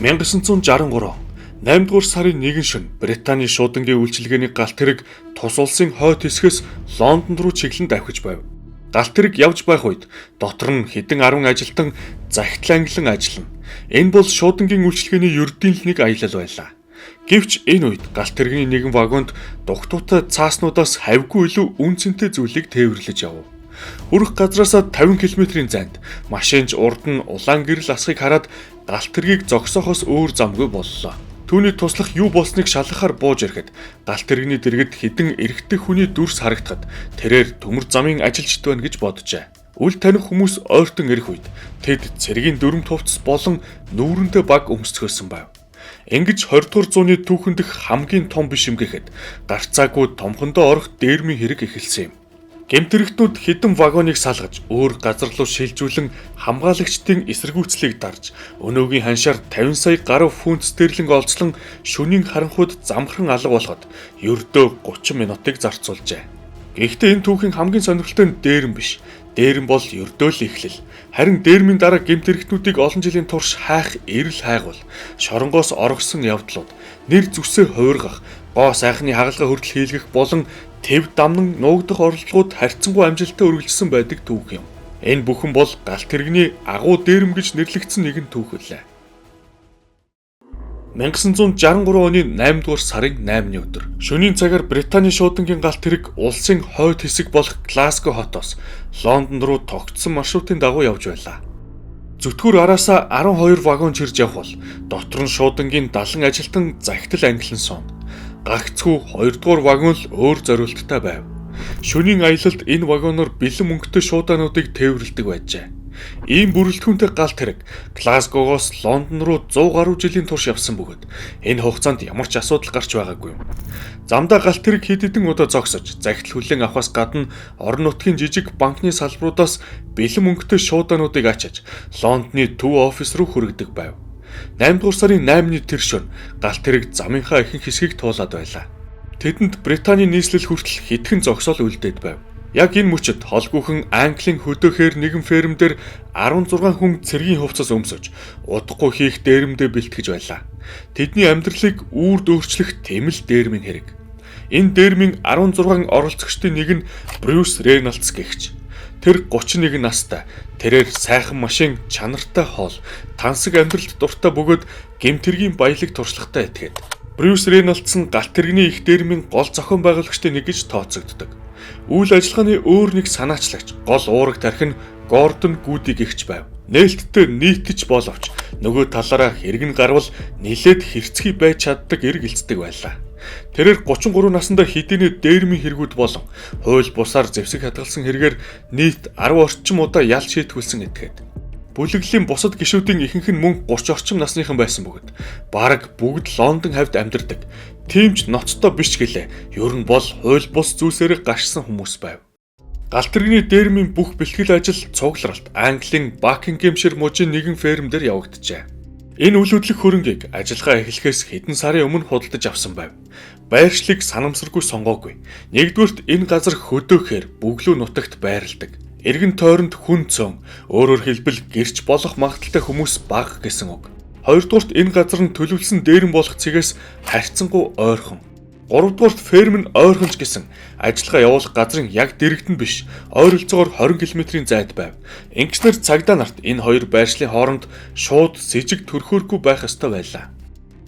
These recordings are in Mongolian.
1963 8 дугаар сарын 1 шөнө Британий шуудангийн үйлчилгээний галт хэрэг тус улсын хойд хэсгээс Лондон руу чиглэн давхиж байв. Галт хэрэг явж байх үед дотор нь хэдэн 10 ажилтан захидлан ажиллана. Энэ бол шуудангийн үйлчилгээний ердийн л нэг аялал байлаа. Гэвч энэ үед галт хэргийн нэгэн вагонд дугтуутай цааснуудаас хавьгүй илүү үн цэнтэй зүйлийг тээвэрлэж явв. Хүрэх газраас 50 км-ийн зайд машинч урд нь улаан гэрэл асхыг хараад галт хэргийг зогсоохоос өөр замгүй боллоо. Түүний туслах юу болсныг шалгахаар бууж ирэхэд галт хэргийн дэргэд хідэн эрэгтэй хүний дүрс харагдахад тэрээр төмөр замын ажилчид байна гэж боджээ. Үл таних хүмүүс ойртон ирэх үед тэд цэргийн дүрм тувцс болон нүүрэндээ баг өмсцгөөсөн байв. Ингэж 20 дугаар зууны түүхэн дэх хамгийн том биш юм гэхэд гарцаагүй томхондоо орох дээрмийн хэрэг эхэлсэн юм. Гэмтэрэгтнүүд хэдэн вагоныг салгаж өөр газар руу шилжүүлэн хамгаалагчдын эсэргүүцлийг дарж өнөөгийн ханшаар 50 сая гаруй фунт стерлинг олцлон шөнийн харанхуйд замхран алга болоход ердөө 30 минутыг зарцуулжээ. Гэхдээ энэ түүхийн хамгийн сонирхолтой нь дээрм биш. Дээрм бол ердөө л эхлэл. Харин дээрмийн дараа гэмтэрэгтнүүдийг олон жилийн турш хайх эрэл хайгуул, шоронгоос оргосон явдлууд, нэр зүсээ хувиргах, гоо сайхны хагалгаа хүртэл хийлгэх болон тэв дамнан нуугдах оролдлогууд харьцангуй амжилттай үргэлжилсэн байдаг түүх юм. Энэ бүхэн бол галт хэргийн агуу дээрм гэж нэрлэгдсэн нэгэн түүх үлээ. 1963 оны 8 дугаар сарын 8-ны өдөр. Шөнийн цагаар Британий шуудангийн галт хэрэг улсын хойд хэсэг болох Глазго хотоос Лондон руу тогтсон маршрутын дагуу явж байлаа. Зүтгүүр араасаа 12 вагон чирж явх бол дотор нь шуудангийн 70 ажилтан захидал ангилан сууна. Гагцхүү 2 дугаар вагон л өөр зориулттай байв. Шөнийн аялалд энэ вагоноор бэлэн мөнгөтэй шуудаануудыг тээвэрлэдэг байжээ. Ийм бүрэлдэхүүнтэй галт хэрэг Глазгогоос Лондон руу 100 гаруй жилийн турш явсан бөгөөд энэ хугацаанд ямар ч асуудал гарч байгаагүй юм. Замдаа галт хэрэг хэд хэдэн удаа зогсож, захидал хүлээн авахаас гадна орон нутгийн жижиг банкны салбаруудаас бэлэн мөнгөтэй шуудаануудыг ачиж Лондоны төв офис руу хүргэдэг байв. 8 дугаар сарын 8-ны тэр шөнө галт хэрэг замынхаа ихэнх хэсгийг туулаад байлаа. Тэдэнд Британий нийслэл хүртэл хэдхэн зогсоол үлдээд байв. Яг энэ мөчид холгүйхэн Английн хөдөөхээр нэгэн ферм дээр 16 хүн цэргийн хувцас өмсөж, удахгүй хийх дээрмдээ бэлтгэж байлаа. Тэдний амьдралыг үрд өөрчлөх тэмэл дээрмийн хэрэг. Энэ дээрмийн 16 оролцогчдын нэг нь Брюс Рейнольдс гэгч. Тэр 31 настай. Тэрээр сайхан машин, чанартай хоол, тансаг амьдралд дуртай бөгөөд гэмтэргийн баялаг туршлагатай этгээд. Брюс Рейнольдс нь галт хэргийн их дээрмийн гол зохион байгуулагчдын нэг гэж тооцогддог. Үйл ажиллагааны өөр нэг санаачлагч, гол уураг тархин Гордон Гүди гэгч байв. Нээлттэй нийтж боловч нөгөө талаараа хэрэг нь гарвал нилээд хэрцгий байж чаддаг эргэлцдэг байлаа. Тэрээр 33 наснда хэдийнэ дээрмийн хэрэгүүд болон хууль бусаар зэвсэг хадгалсан хэрэгээр нийт 10 орчим удаа ял шийтгүүлсэн этгээд. Бүлэглэлийн бусад гишүүдийн ихэнх нь мөн 30 орчим насныхан байсан бөгөөд бараг бүгд Лондон хавьд амьдардаг. Тиймч ноцтой биш гэлээ. Ер нь бол хууль бус зүйлсээр гашсан хүмүүс байв. Галт хэргийн дээрмийн бүх бэлтгэл ажил цугларалт Английн Бакингемшир мужийн нэгэн ферм дээр явагджээ. Энэ үйл хөдлөх хөрөнгийг ажиллагаа эхлэхээс хэдэн сарын өмнө худалдаж авсан байв. Байршлыг санамсаргүй сонгоогүй. Нэгдүгürt энэ газар хөдөөхээр бүглүү нутагт байрладаг. Эргэн тойронд хүн цөөн, өөрөөр хэлбэл гэрч болох магадaltaй хүмүүс бага гэсэн үг. Хоёрдугаарт энэ газар нь төлөвлөсөн дээрэн болох цэгээс харьцангуй ойрхон. Гуравдугаарт ферм нь ойрхонч гэсэн ажиллагаа явуулах газрын яг дэрэгд нь биш, ойролцоогоор 20 км-ийн зайд байв. Ингэснээр цагдаа нарт энэ хоёр байршлын хооронд шууд сэжиг төрхөөргүй байх ёстой байлаа.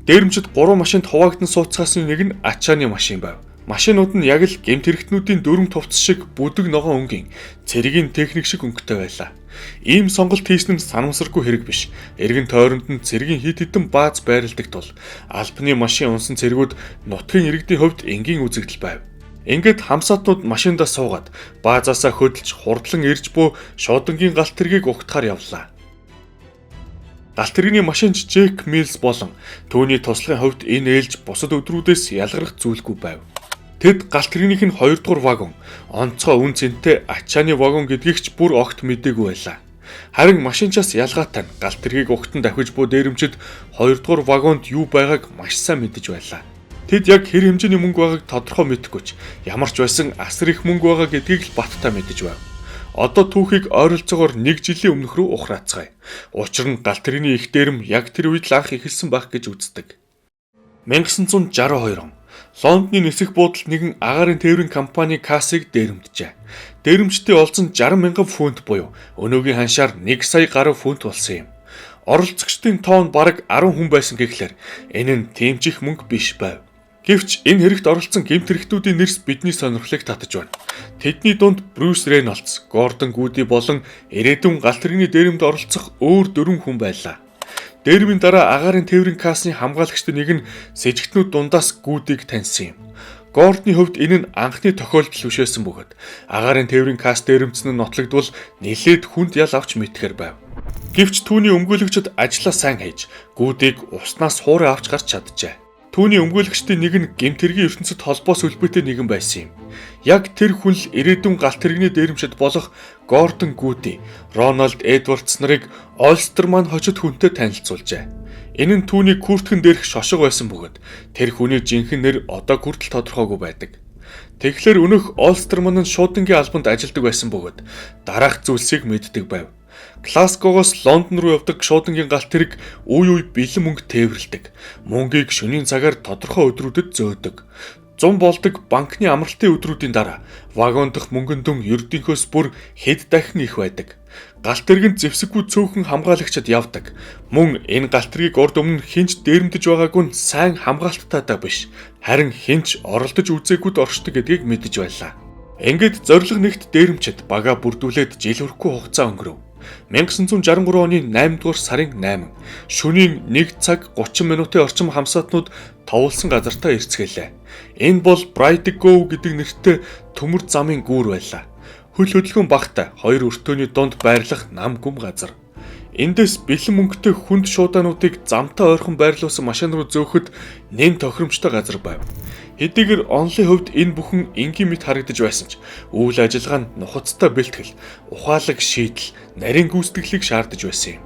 Дээрэмчид 3 машинд хуваагдсан сууцгаасны нэг нь ачааны машин байв. Машинууд нь яг л гэмтэрэгтнүүдийн дүрм тувцс шиг бүдэг ногоон өнгийн цэргийн техник шиг өнгөтэй байлаа. Ийм сонголт хийсэн нь санамсаргүй хэрэг биш. Эргэн тойронд нь цэргийн хит хитэн бааз байрладаг тул албаны машин унсан цэргүүд нутгийн иргэдийн хувьд энгийн үзэгдэл байв. Ингээд хамсаатнууд машиндаа суугаад баазаасаа хөдөлж хурдлан ирж буй шуудангийн галт хэргийг угтахаар явлаа. Галт хэргийн машинч Джек Милс болон түүний туслахын хувьд энэ ээлж бусад өдрүүдээс ялгарх зүйлгүй байв. Тэд галт хэргийнх нь 2 дугаар вагон, онцгой үн цэнтэй ачааны вагон гэдгийг ч бүр огт мэдээгүй байлаа. Харин машинчаас ялгаатай галт хэргийг угтан давхиж буй дээрэмчид 2 дугаар вагонд юу байгааг маш сайн мэдэж байлаа. Тэд яг хэр хэмжээний мөнгө байгааг тодорхой мэдэхгүй ч ямар ч байсан асар их мөнгө байгаа гэдгийг л баттай мэдэж байв. Одоо түүхийг ойролцоогоор 1 жилийн өмнөх рүү ухраацгаая. Учир нь галт тэрэгний их дээрэм яг тэр үед л анх эхэлсэн байх гэж үздэг. 1962 он Лондонын нисэх буудалд нэгэн агаарын тээврийн компани кассыг дээрэмджээ. Дээрэмчдийн олзон 60,000 фунт буюу өнөөгийн ханшаар 1 сая гаруй фунт болсон юм. Оролцогчдын тоон бараг 10 хүн байсан гэхлээр энэ нь тийм ч их мөнгө биш байв. Гэвч энэ хэрэгт оролцсон гэмт хэрэгтүүдийн нэрс бидний сонирхлыг татаж байна. Тэдний дунд Брюс Рейнольдс, Гордон Гуди болон ирээдүйн галт тэрэгний дээрэмд оролцох өөр 4 хүн байлаа. Дээрмийн дараа агаарын тээврийн кассны хамгаалагчдын нэг нь с ิจ гтнүүд дундаас Гудиг таньсан юм. Гордны хувьд энэ нь анхны тохиолдол биш байсан бөгөөд агаарын тээврийн касс дээрэмцэн нь нотлогдвол нэлээд хүнд ял авч мэдхээр байв. Гэвч түүний өмгөөлөгчд ажлаа сайн хийж Гудиг уснаас хуурай авч гарч чаджээ. Түүний өмгөөлөгчдийн нэг нь гэмт хэргийн ертөнцид холбоо сүлбэтэй нэгэн байсан юм. Яг тэр хүн л ирээдүйн галт тэрэгний дээрэмчид болох Гордон Гуди, Рональд Эдвардс нарыг Ойстерман хожид хүнтэй танилцуулжээ. Энэ нь түүний күртгэн дээрх шошго байсан бөгөөд тэр хүний жинхэнэ нэр одоо хүртэл тодорхойгүй байдаг. Тэгэхээр өнөөх Ойстерман нь шуудангийн албанд ажилладаг байсан бөгөөд дараах зүйлсийг мэддэг байв. Глазгогоос Лондон руу явдаг шуудангийн галт тэрэг үе бэлэн мөнгө тээвэрлэдэг. Мөнгийг шөнийн цагаар тодорхой өдрүүдэд зөөдөг. 100 болдог банкны амралтын өдрүүдийн дараа вагон дахь мөнгөн дүн ердийнхөөс бүр хэд дахин их байдаг. Галт тэргэнд зэвсэггүй цөөхөн хамгаалагчид явдаг. Мөн энэ галт тэргийг урд өмнө хинч дээрэмдэж байгаагүй нь сайн хамгаалттайдаа биш. Харин хинч оролдож үзээгүйд оршдог гэдгийг мэдэж байлаа. Ингээд зориг нэгт дээрэмчид бага бүрдүүлээд жил хүрэхгүй хугацаа өнгөрөв. 1963 оны 8 дугаар сарын 8 шөнийн 1 цаг 30 минутын орчим хамсаатнууд товолсон газартаа ирцгэлээ. Энэ бол Брайтгоу гэдэг нэртэй төмөр замын гүүр байлаа. Хөл хөдөлгөөн багтай 2 өртөөний дунд байрлах нам гүм газар. Эндээс бэлэн мөнгөтэй хүнд шуудаануудыг замтаа ойрхон байрлуулсан машин руу зөөхөд нэм тохиромжтой газар байв. Хэдийгээр онлын хувьд энэ бүхэн энгийн мэт харагдаж байсан ч үйл ажиллагаа нь нухацтай бэлтгэл, ухаалаг шийдэл, нарийн гүйцэтгэлийг шаардаж байсан юм.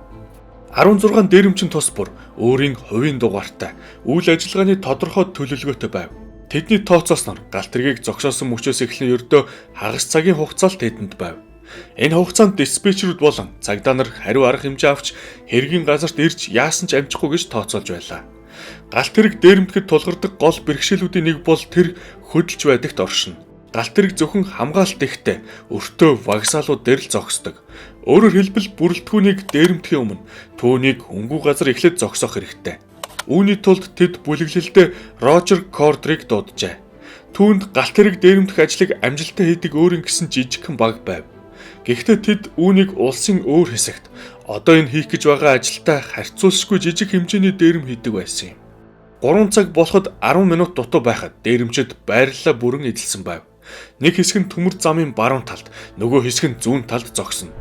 16 дээрэмчин тус бүр өөрийн хувийн дугаартай үйл ажиллагааны тодорхой төлөвлөгөөтэй байв. Тэдний тооцоосноор галт тэргийг зогсоосон мөчөөс эхлэн ердөө хагас цагийн хугацаанд тэдэнд байв. Энэ хугацаанд диспетчерүүд болон цагдаа нар хариу арга хэмжээ авч хэргийн газарт ирж яасан ч амжихгүй гэж тооцоолж байлаа. Галт тэрэг дээрэмдэхэд тулгардаг гол бэрхшээлүүдийн нэг бол тэр хөдөлж байдагт оршино. Галт тэрэг зөвхөн хамгаалалт ихтэй өртөө вокзалууд дээр л зогсдог. Өөрөөр хэлбэл бүрэлдэхүүнийг дээрэмдэхийн өмнө түүнийг хөнгүү газар эхлээд зогсоох хэрэгтэй. Үүний тулд тэд бүлэглэлдээ Рожер Кордрийг дууджээ. Түүнд галт тэрэг дээрэмдэх ажлыг амжилттай хийдэг өөрийн гэсэн жижигхэн баг байв. Гэхдээ тэд үүнийг улсын өөр хэсэгт одоо энэ хийх гэж байгаа ажилдаа харьцуулшгүй жижиг хэмжээний дээрэм хийдэг байсан юм. 3 цаг болоход 10 минут дутуу байхад дээрэмчид байрлалаа бүрэн эзэлсэн байв. Нэг хэсэг нь төмөр замын баруун талд, нөгөө хэсэг нь зүүн талд зогсно.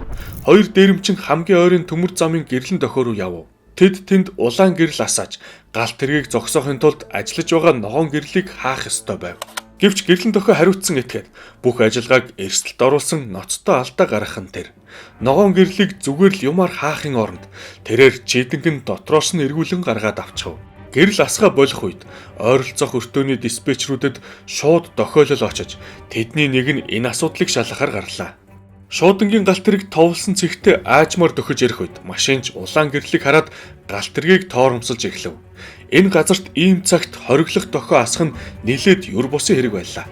Хоёр дээрэмчин хамгийн ойрын төмөр замын гэрлэн дохио руу явв. Тэд тэнд улаан гэрэл асааж, галт тэргийг зогсоохын тулд ажиллаж байгаа ногоон гэрлийг хаах ёстой байв. Гэвч гэрлэн дохио хариуцсан этгээд бүх ажиллагааг эрсдэлд оруулсан ноцтой алдаа гаргах нь тэр. Ногоон гэрлийг зүгээр л юмар хаахын оронд тэрээр чийдэнхэн дотроос нь эргүүлэн гаргаад авчихв. Гэрэл асгаа болох үед ойролцоох өртөөний диспетчерүүдэд шууд дохиолол очиж тэдний нэг нь энэ асуудлыг шалгахаар гарлаа. Шуудангийн галт тэрэг товлсон цэгтээ аажмаар дөхөж ирэх үед машинч улаан гэрлийг хараад галт тэргийг тооромсолж эхлэв. Энэ газарт ийм цагт хориглох дохио асах нь нэлээд юр бусын хэрэг байлаа.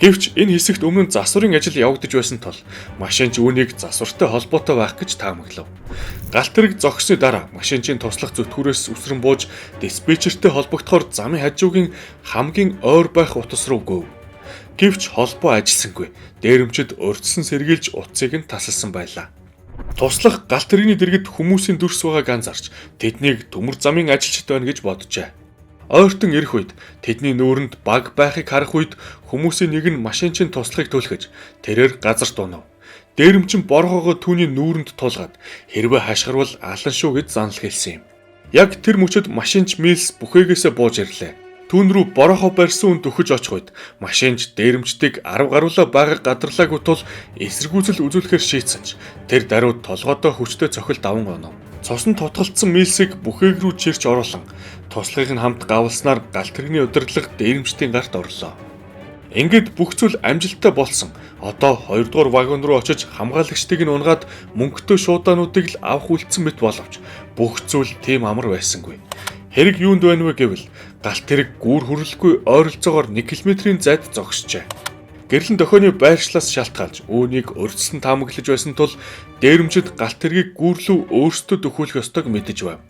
Гэвч энэ хэсэгт өмнө нь засварын ажил явагдаж байсан тул машинч үүнийг засвартай холбоотой байх гэж таамаглав. Галт тэрэг зогссны дараа машинчийн туслах зүтгүүрээс үсрэн бууж диспетчертэй холбогдохоор замын хажуугийн хамгийн ойр байх утас руу гөв. Гэвч холбоо ажилласангүй. Дээрэмчид урьдчилан сэргийлж утсыг нь тасалсан байлаа. Туслах галт тэрэгний дэргэд хүмүүсийн дүрс байгааг анзаарч тэднийг төмөр замын ажилчид байна гэж боджээ. Ойртон ирэх үед тэдний нүүрэнд баг байхыг харах үед хүмүүсийн нэг нь машинчийн туслахыг түлхэж тэрээр газар дунав. Дээрэмчин боргоогоо түүний нүүрэнд тулгаад хэрвээ хашгирвал алан шүү гэж занал хэлсэн юм. Яг тэр мөчөд машинч Милс бүхээгээсээ бууж ирлээ. Түүн рүү борохоо барьсан үнд өгөж очих үед машинч дээрэмчдийг 10 гаруйлаа байгааг гадарлаагүй тул эсэргүүцэл үзүүлэхээр шийдсэн ч тэр даруй толгойдоо хүчтэй цохилт аван онов. Цусан тотголцсон Милсийг бүхээг рүү чирч оруулан туслахыг нь хамт гавлснаар галт тэрэгний удирдлага дээрэмчдийн гарт орлоо. Ингээд бүх зүйл амжилттай болсон. Одоо 2 дугаар вагон руу очиж хамгаалагчдыг нь унгаад мөнгөтэй шуудаануудыг л авах үлдсэн мэт боловч бүх зүйл тийм амар байсангүй. Хэрэг юунд байна вэ гэвэл галт тэрэг гүүр хүрлэхгүй ойролцоогоор 1 км-ийн зайд зогсжээ. Гэрлэн дохионы байршлаас шалтгаалж үүнийг өрцөлн таамаглаж байсан тул дээрэмчид галт тэргийг гүүрлүү өөрсдөө дөхүүлэх ёстойг мэдэж байв.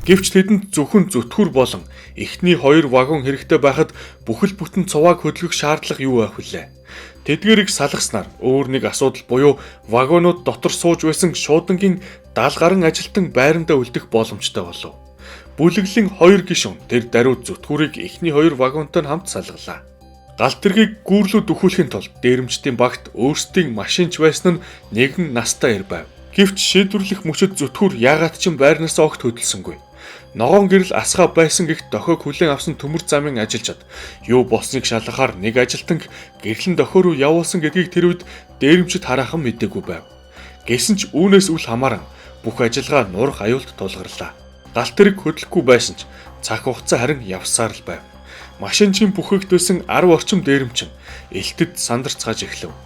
Гэвч тэдэнд зөвхөн зүтгүүр болон эхний 2 вагон хэрэгтэй байхад бүхэл бүтэн цувааг хөдөлгөх шаардлага юу байх вүлээ? Тэдгээрийг салгаснаар өөр нэг асуудал буюу вагонууд дотор сууж байсан шуудангийн 70 гаруй ажилтан байрандаа үлдэх боломжтой болов. Бүлэглэлийн 2 гишүүн тэр даруй зүтгүүрийг эхний 2 вагонтой хамт салгалаа. Галт тэргийг гүүрлүү дөхүүлэхийн тулд дээрэмчдийн багт өөрсдийн машинч байсан нь нэгэн настай эр байв. Гэвч шийдвэрлэх мөчөд зүтгүүр яагаад ч байрнаас огт хөдөлсөнгүй. Ногоон гэрэл асгаа байсан гихт дохойг хүлээн авсан төмөр замын ажилчид юу болсныг шалгахаар нэг ажилтан гэрлэн дохой руу явуулсан гэдгийг тэр үед дээрэмчид хараахан мэдээгүй байв. Гэсэн ч үүнээс үл хамааран бүх ажиллагаа нурах аюулд тулгарлаа. Галт тэрэг хөдлөхгүй байсан ч цаг хугацаа харин явсаар л байв. Машинчийн бүхэгдсэн 10 орчим дээрэмчин элтэд сандарцгааж эхлэв.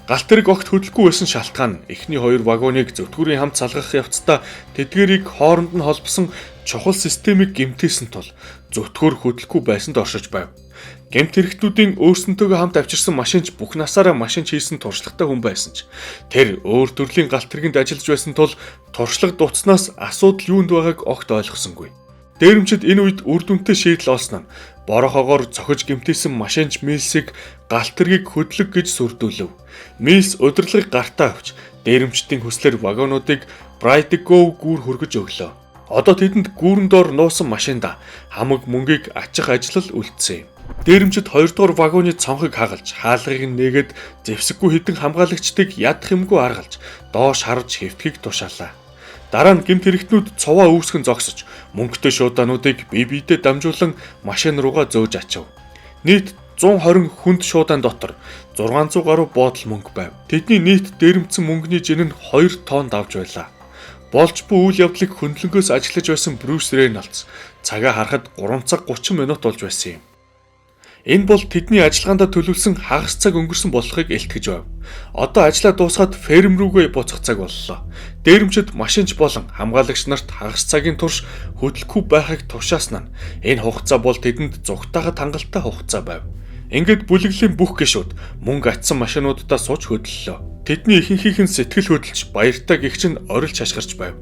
Галт тэрэг огт хөдлөхгүй байсан шалтгаан нь эхний 2 вагоныг зүтгүүрийн хамт салгах явцдаа тэдгэрийг хооронд нь холбосон чухал системийг гэмтээсэн тул зүтгүүр хөдлөхгүй байсанд оршиж байв. Гэмт хэрэгтнүүдийн өөрсөнтөөгөө хамт авчирсан машинч бүх насаараа машинч хийсэн туршлагатай хүн байсан ч тэр өөр төрлийн галт тэргэнд ажиллаж байсан тул туршлага дуцснаас асуудал юунд байгааг огт ойлгосонгүй. Дээрэмчид энэ үед үр дүнтэй шийдэл олсон нь борохоогоор цохиж гэмтээсэн машинч Милсийг галт тэргийг хөдлөг гэж сүрдүүлв. Милс удирдлагыг гартаа авч дээрэмчдийн хүслээр вагонуудыг Брайтгоу гүүр хөргөж өглөө. Одоо тэдэнд гүүрэн доор нуусан машинда хамаг мөнгийг ачих ажил үлдсэн юм. Дээрэмчид 2 дугаар вагоны цонхыг хагалж хаалгыг нээгээд зэвсэггүй хідэн хамгаалагчдыг ядах юмгүй аргалж доош харж хэвтгийг тушаалаа. Дараа нь гэмт хэрэгтнүүд цуваа үүсгэн зогсож мөнгөтэй шуудаануудыг бие биедээ дамжуулан машин руугаа зөөж ачив. Нийт 120 хүнд шуудаан дотор 600 гаруй боодол мөнгө байв. Тэдний нийт дээрэмдсэн мөнгөний жин нь 2 тонн давж байлаа. Болж буй үйл явдлыг хөндлөнгөөс ажиллаж байсан Брюс Рейнольдс цагаа харахад 3 цаг 30 минут болж байсан юм. Энэ бол тэдний ажиллагаандаа төлөвлөсөн хагас цаг өнгөрсөн болохыг илтгэж байв. Одоо ажлаа дуусгаад ферм рүүгээ буцах цаг боллоо. Дээрэмчид машинч болон хамгаалагч нарт хагас цагийн турш хөдлөхгүй байхыг тушаасан нь энэ хугацаа бол тэдэнд зүгтаахад хангалттай хугацаа байв. Ингээд бүлэглэлийн бүх гишүүд мөнгө атсан машинуудаа сууж хөдлөлөө. Тэдний ихэнхийнх нь сэтгэл хөдлөж баяртай гэгч нь орилж хашгирч байв.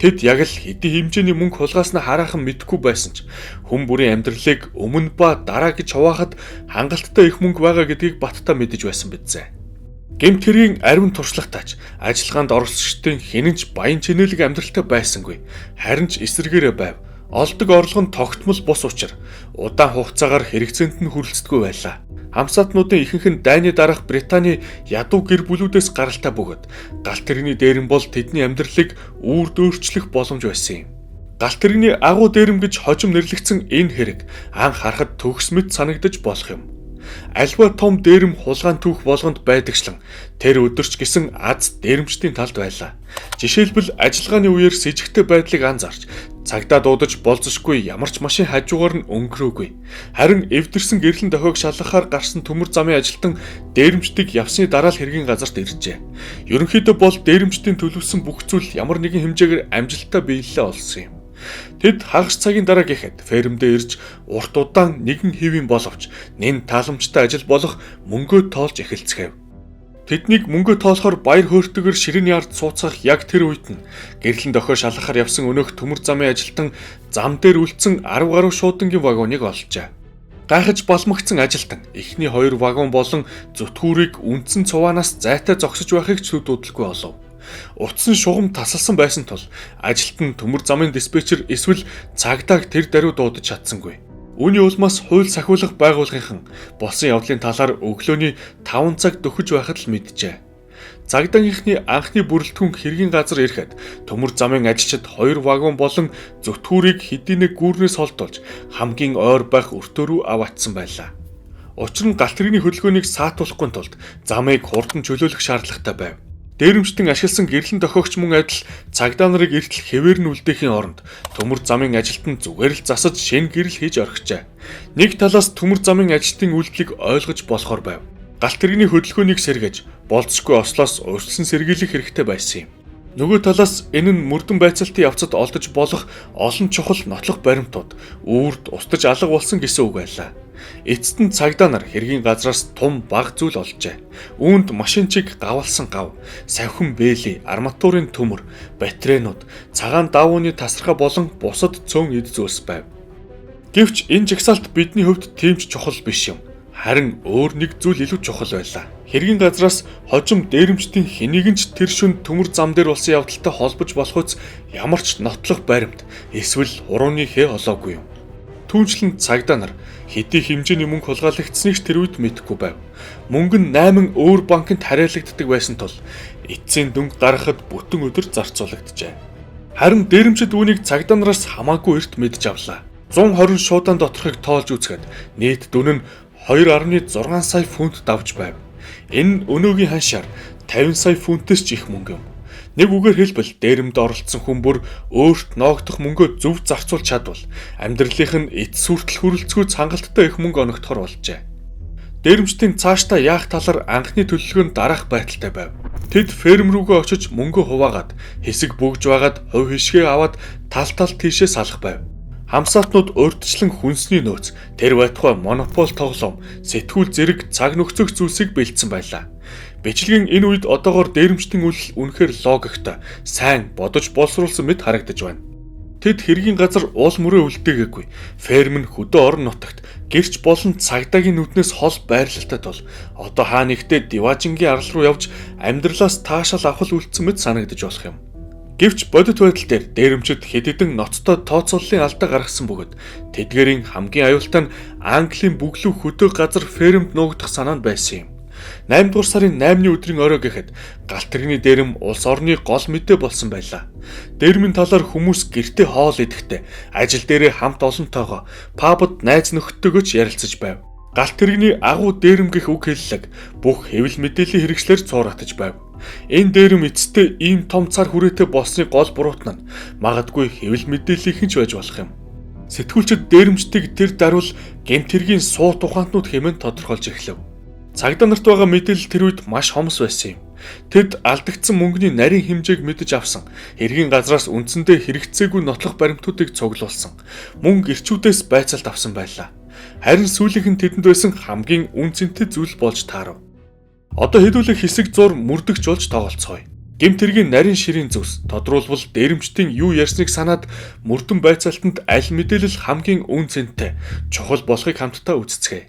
Тэд яг л хэдийн хэмжээний мөнгө хулгааснаа хараахан мэдэхгүй байсан ч хүн бүрийн амьдралыг өмнө ба дараа гэж хуваахад хангалттай их мөнгө байгаа гэдгийг баттаа мэдэж байсан бидзээ. Гэмт хэргийн ариун туршлагатаач ажиллагаанд оролцогчдын хинэнч баян чинэлэг амьдралтай байсангүй. Харин ч эсэргээрээ байв. Олдог орлого нь тогтмол бус учраа удаан хугацаагаар хэрэгцээнд нь хүрэлцдэггүй байлаа. Хамсаатнуудын ихэнх нь дайны дараах Британий ядуу гэр бүлүүдээс гаралтай бөгөөд галт тэрэгний дээрэм бол тэдний амьдралыг үүрд өөрчлөх боломж байсан юм. Галт тэрэгний агуу дээрэм гэж хожим нэрлэгдсэн энэ хэрэг анх харахад төгс мэт санагдаж болох юм. Альва том дээрэм хулгаан түүх болгонд байдагчлан тэр өдөрч гисэн аз дээрэмчдийн талд байлаа. Жишээлбэл ажиллагааны үеэр с сэжигтэй байдлыг анзаарч цагдаа дуудаж болзошгүй ямар ч машин хажуугаар нь өнгөрөөгүй. Харин эвдэрсэн гэрлэн дохиог шалгахаар гарсан төмөр замын ажилтан дээрэмчдийг явсны дараа л хэргийн газарт иржээ. Ерөнхийдөө бол дээрэмчдийн төлөвлөсөн бүх зүйл ямар нэгэн хэмжээгээр амжилттай биелэлээ олсон юм. Тэд хагас цагийн дараа гэхэд фермдээ ирж урт удаан нэгэн хэвийн боловч нэн тааламжтай ажил болох мөнгөө тоолж эхэлцгээв. Тэднийг мөнгө тоолохоор баяр хөөртэйгээр ширээний ард сууцгах яг тэр үед нь гэрлэн дохио шалгахаар явсан өнөөх төмөр замын ажилтан зам дээр үлдсэн 10 гаруй шуудангийн вагоныг олжээ. Гайхаж балмагцсан ажилтан эхний 2 вагон болон зүтгүүрийг үндсэн цуваанаас зайтай зогсож байхыг ч дуудалгүй олов. Утсан шугам тасалсан байсан тул ажилтан төмөр замын диспетчер эсвэл цаагтааг тэр даруй дуудаж чадсангүй. Үүний улмаас хууль сахиулах байгууллагынхан болсон явдлын талаар өглөөний 5 цаг дөхөж байхад л мэджээ. Цагдаагийнхны анхны бүрэлдэхүүн хэргийн газар ирэхэд төмөр замын ажилчид 2 вагон болон зүтгүүрийг хэдийнэ гүүрнээс холдуулж хамгийн ойр байх өртөө рүү аваатсан байлаа. Учир нь галт тэрэгний хөдөлгөөнийг саатуулахгүй тулд замыг хурдан чөлөөлөх шаардлагатай байв. Дээрэмчтэн ашигласан гэрлэн дохиогч мөн адил цагдаа нарыг эртэл хэвээр нь үлдээхийн оронд төмөр замын ажилтан зүгээр л засаж шин гэрэл хийж орхижээ. Нэг талаас төмөр замын ажилтны үйлдэлийг ойлгож болохоор байв. Галт тэрэгний хөдөлгөөнийг сэргээж болцсохгүй ослоос урьдчилан сэргийлэх хэрэгтэй байсан юм. Нөгөө талаас энэ нь мөрдөн байцаалтын явцад олдож болох олон чухал нотлох баримтууд үүрд устж алга болсон гэсэн үг байлаа. Эцэст нь цагдаа нар хэргийн газраас том баг зүйл олжээ. Үүнд машин чиг гавалсан гав, савхин бээли, арматурын төмөр, батарейнууд, цагаан давууны тасархай болон бусад цөөн эд зүйлс байв. Гэвч энэ жагсаалт бидний хувьд тийм ч чухал биш юм. Харин өөр нэг зүйл илүү чухал байлаа. Хэргийн газраас хожим дээрэмчдийн хэнийг ч тэр шөнө төмөр зам дээр болсон явдалтай холбож болохоц ямар ч нотлох баримт эсвэл хурууны хэ олоогүй юм. Түүнчлэн цагдаа нар хэдий хэмжээний мөнгө хулгайлагдсныг ч тэр үед мэдэхгүй байв. Мөнгө нь 8 өөр банкнд хариалагддаг байсан тул эцсийн дүнг гаргахад бүтэн өдөр зарцуулагджээ. Харин дээрэмчид үүнийг цагдаа нараас хамаагүй эрт мэдж авлаа. 120 шуудан доторхыг тоолж үзэхэд нийт дүн нь 2.6 сая фунт давж байв. Энэ өнөөгийн ханшаар 50 сая фунтээс ч их мөнгө юм. Нэг үгээр хэлбэл дээрэмд оролцсон хүн бүр өөрт ноогдох мөнгөө зөв зарцуулж чадвал амьдралынх нь эц сүртэл хүрэлцгүйц хангалттай их мөнгө оногдохор болжээ. Дээрэмчдийн цаашдаа яах талаар анхны төлөвлөгөөнд дараах байдалтай байв. Тэд ферм рүүгээ очиж мөнгө хуваагаад хэсэг бөгж байгаад хувь хишгээ аваад тал тийшээ салах байв. Хамсаатнууд урьдчилан хүнсний нөөц, тэр байтугай монопол тоглоом, сэтгүүл зэрэг цаг нөхцөх зүйлсийг бэлдсэн байлаа. Бичлэгийн энэ үед одоогоор дээрэмчдийн үйл үнэхээр логиктой, сайн бодож боловсруулсан мэт харагдаж байна. Тэд хэргийн газар уул мөрөө үлдээгээгүй. Ферм нь хөдөө орон нутагт гэрч болон цагдаагийн нүднээс хол байрлалтай тул одоо хаа нэгтээ Диважингийн арал руу явж амьдралаас таашаал авах үлдсэн мэт санагдаж болох юм. Гэвч бодит байдал дээр дээрэмчид хэд хэдэн ноцтой тооцооллын алдаа гаргасан бөгөөд тэдгээрийн хамгийн аюултай нь Английн бүглүү хөдөө газар фермд нуугдах санаа нь байсан юм. 8 дугаар сарын 8-ны өдрийн орой гэхэд галт тэрэгний дээрэм улс орны гол мэдээ болсон байлаа. Дээрмийн талаар хүмүүс гэртээ хоол идэхдээ ажил дээрээ хамт олонтойгоо пабд найз нөхдөдөө ч ярилцаж байв. Галт тэрэгний агуу дээрэм гэх үг хэллэг бүх хэвлэл мэдээллийн хэрэгслэр цууратаж байв. Энэ дээрэм эцэстээ ийм том цар хүрээтэй болсны гол буруутан нь магадгүй хэвлэл мэдээллийнхэн ч байж болох юм. Сэтгүүлчид дээрэмчдийг тэр даруул гэмт хэргийн суу тухаантнууд хэмээн тодорхойлж эхлэв. Цагдаа нарт байгаа мэдээлэл тэр үед маш хомс байсан юм. Тэд алдагдсан мөнгөний нарийн хэмжээг мэдэж авсан. Хэргийн газраас үндсэндээ хэрэгцээгүй нотлох баримтуудыг цуглуулсан. Мөнгө ирчүүдээс байцаалт авсан байлаа. Харин сүүлийнх нь тэдэнд байсан хамгийн үнцэнтэй зүйл болж таарав. Одоо хэдүүлэх хэсэг зур мөрдөгч болж тоглолцгоё. Гэмт хэргийн нарийн ширийн зүс тодруулбал дээрэмчдийн юу ярьсныг санаад мөрдөн байцаалтанд аль мэдээлэл хамгийн үнцэнтэй, чухал болохыг хамтдаа үзцгээе.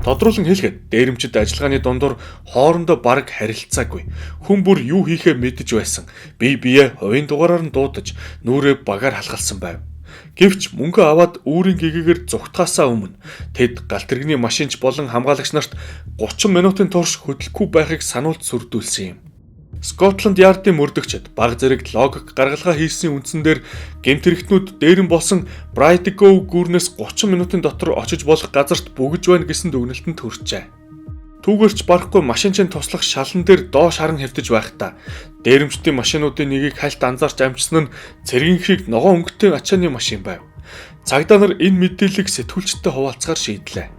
Тодруулан хэлэхэд дээрэмчид ажиллагааны дундуур хоорондоо бараг харилцаагүй. Хүн бүр юу хийхээ мэдэж байсан. Бие биеэ хувийн дугаараар нь дуудаж, нүрээ багаар халахалсан байв. Гэвч мөнгө аваад үүрийн гэгээгээр зүгтгаасаа өмнө тэд галт тэрэгний машинч болон хамгаалагч нарт 30 минутын турш хөдлөхгүй байхыг сануулж сүрдүүлсэн юм. Скотланд Яардын мөрдөгчд баг зэрэг логик гаргалгаа хийсний үндсэн дээр гэмт хэрэгтнүүд дээрэн болсон Брайтгоу гүрнээс 30 минутын дотор очиж болох газарт бүгж байна гэсэн дүгнэлтэнд хүрчээ. Түүгээрч барахгүй машинчин туслах шалан дээр доош харан хэвтэж байхдаа дээрэмчдийн машинуудын нэгийг хальт анзаарч амжсан нь цэргийн хэрэг ногоон өнгөтэй ачааны машин байв. Цагдаа нар энэ мэдээллийг сэтгүүлчдэд хуваалцахаар шийдлээ.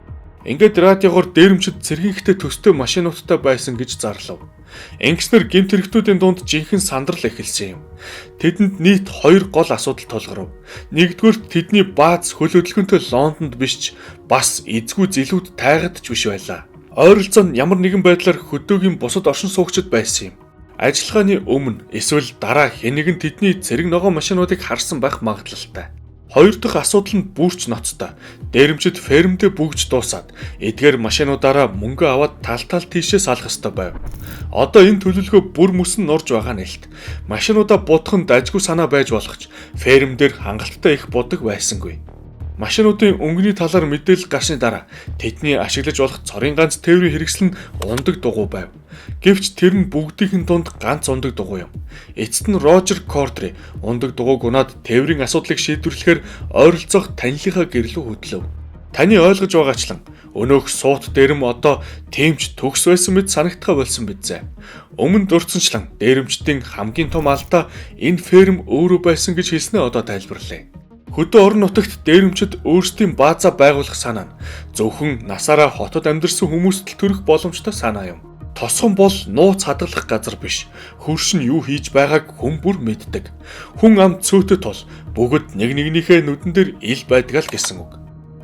Ингээд радиогоор дээрэмчид цэргийнхтэй төстэй машинуудтай байсан гэж зарлав. Ингэснээр гэмт хэрэгтүүдийн дунд жинхэнэ сандрал эхэлсэн юм. Тэдэнд нийт 2 гол асуудал тулгарв. Нэгдүгээр тэдний бааз хөл хөдөлгөөнтэй Лондонд биш ч бас эзгүй зэлүүд тайгад ч биш байлаа. Ойролцоо нь ямар нэгэн байдлаар хөдөөгийн бусад оршин суугчид байсан юм. Ажиллагааны өмнө эсвэл дараа хэнэг нь тэдний цэрэг ногоон машинуудыг харсан байх магадлалтай. Хоёр дахь асуудал нь бүрч ноцтой. Дээрэмчид фермдээ бүгж дуусаад эдгээр машинуудаараа мөнгө аваад тал тийшээ салах ёстой байв. Одоо энэ төлөвлөгөө бүр мөсөн норж байгаа нэлт. Машинуудаа будах нь дажгүй санаа байж болох ч ферм дээр хангалттай их будаг байсангүй. Машинуудын өнгөний талаар мэдээлэл гарсны дараа тэдний ашиглаж болох цорын ганц тээврийн хэрэгсэл нь ундаг дугуй байв. Гэвч тэр нь бүгдийнхэн дунд ганц ундаг дугуй юм. Эцэст нь Рожер Кортри ундаг дугуйг унаад тээврийн асуудлыг шийдвэрлэхээр ойролцоох танилынхаа гэрлүү хөдлөв. Таны ойлгож байгаачлан өнөөх суут дээрэм одоо тэмч төгс байсан мэт санагдхаа болсон бидзээ. Өмнө дурдсанчлан дээрэмчдийн хамгийн том алдаа энэ ферм өөрөө байсан гэж хэлснээ одоо тайлбарлая. Хөдөө орон нутагт дээрэмчид өөрсдийн баазаа байгуулах санаа нь зөвхөн насаараа хотод амьдарсан хүмүүст л төрөх боломжтой санаа юм. Тосгон бол нууц хадгалах газар биш. Хөрш нь юу хийж байгааг хүн бүр мэддэг. Хүн амт цөөтөд тул бүгд нэг нэгнийхээ нүдэн дээр ил байдаг л гэсэн үг.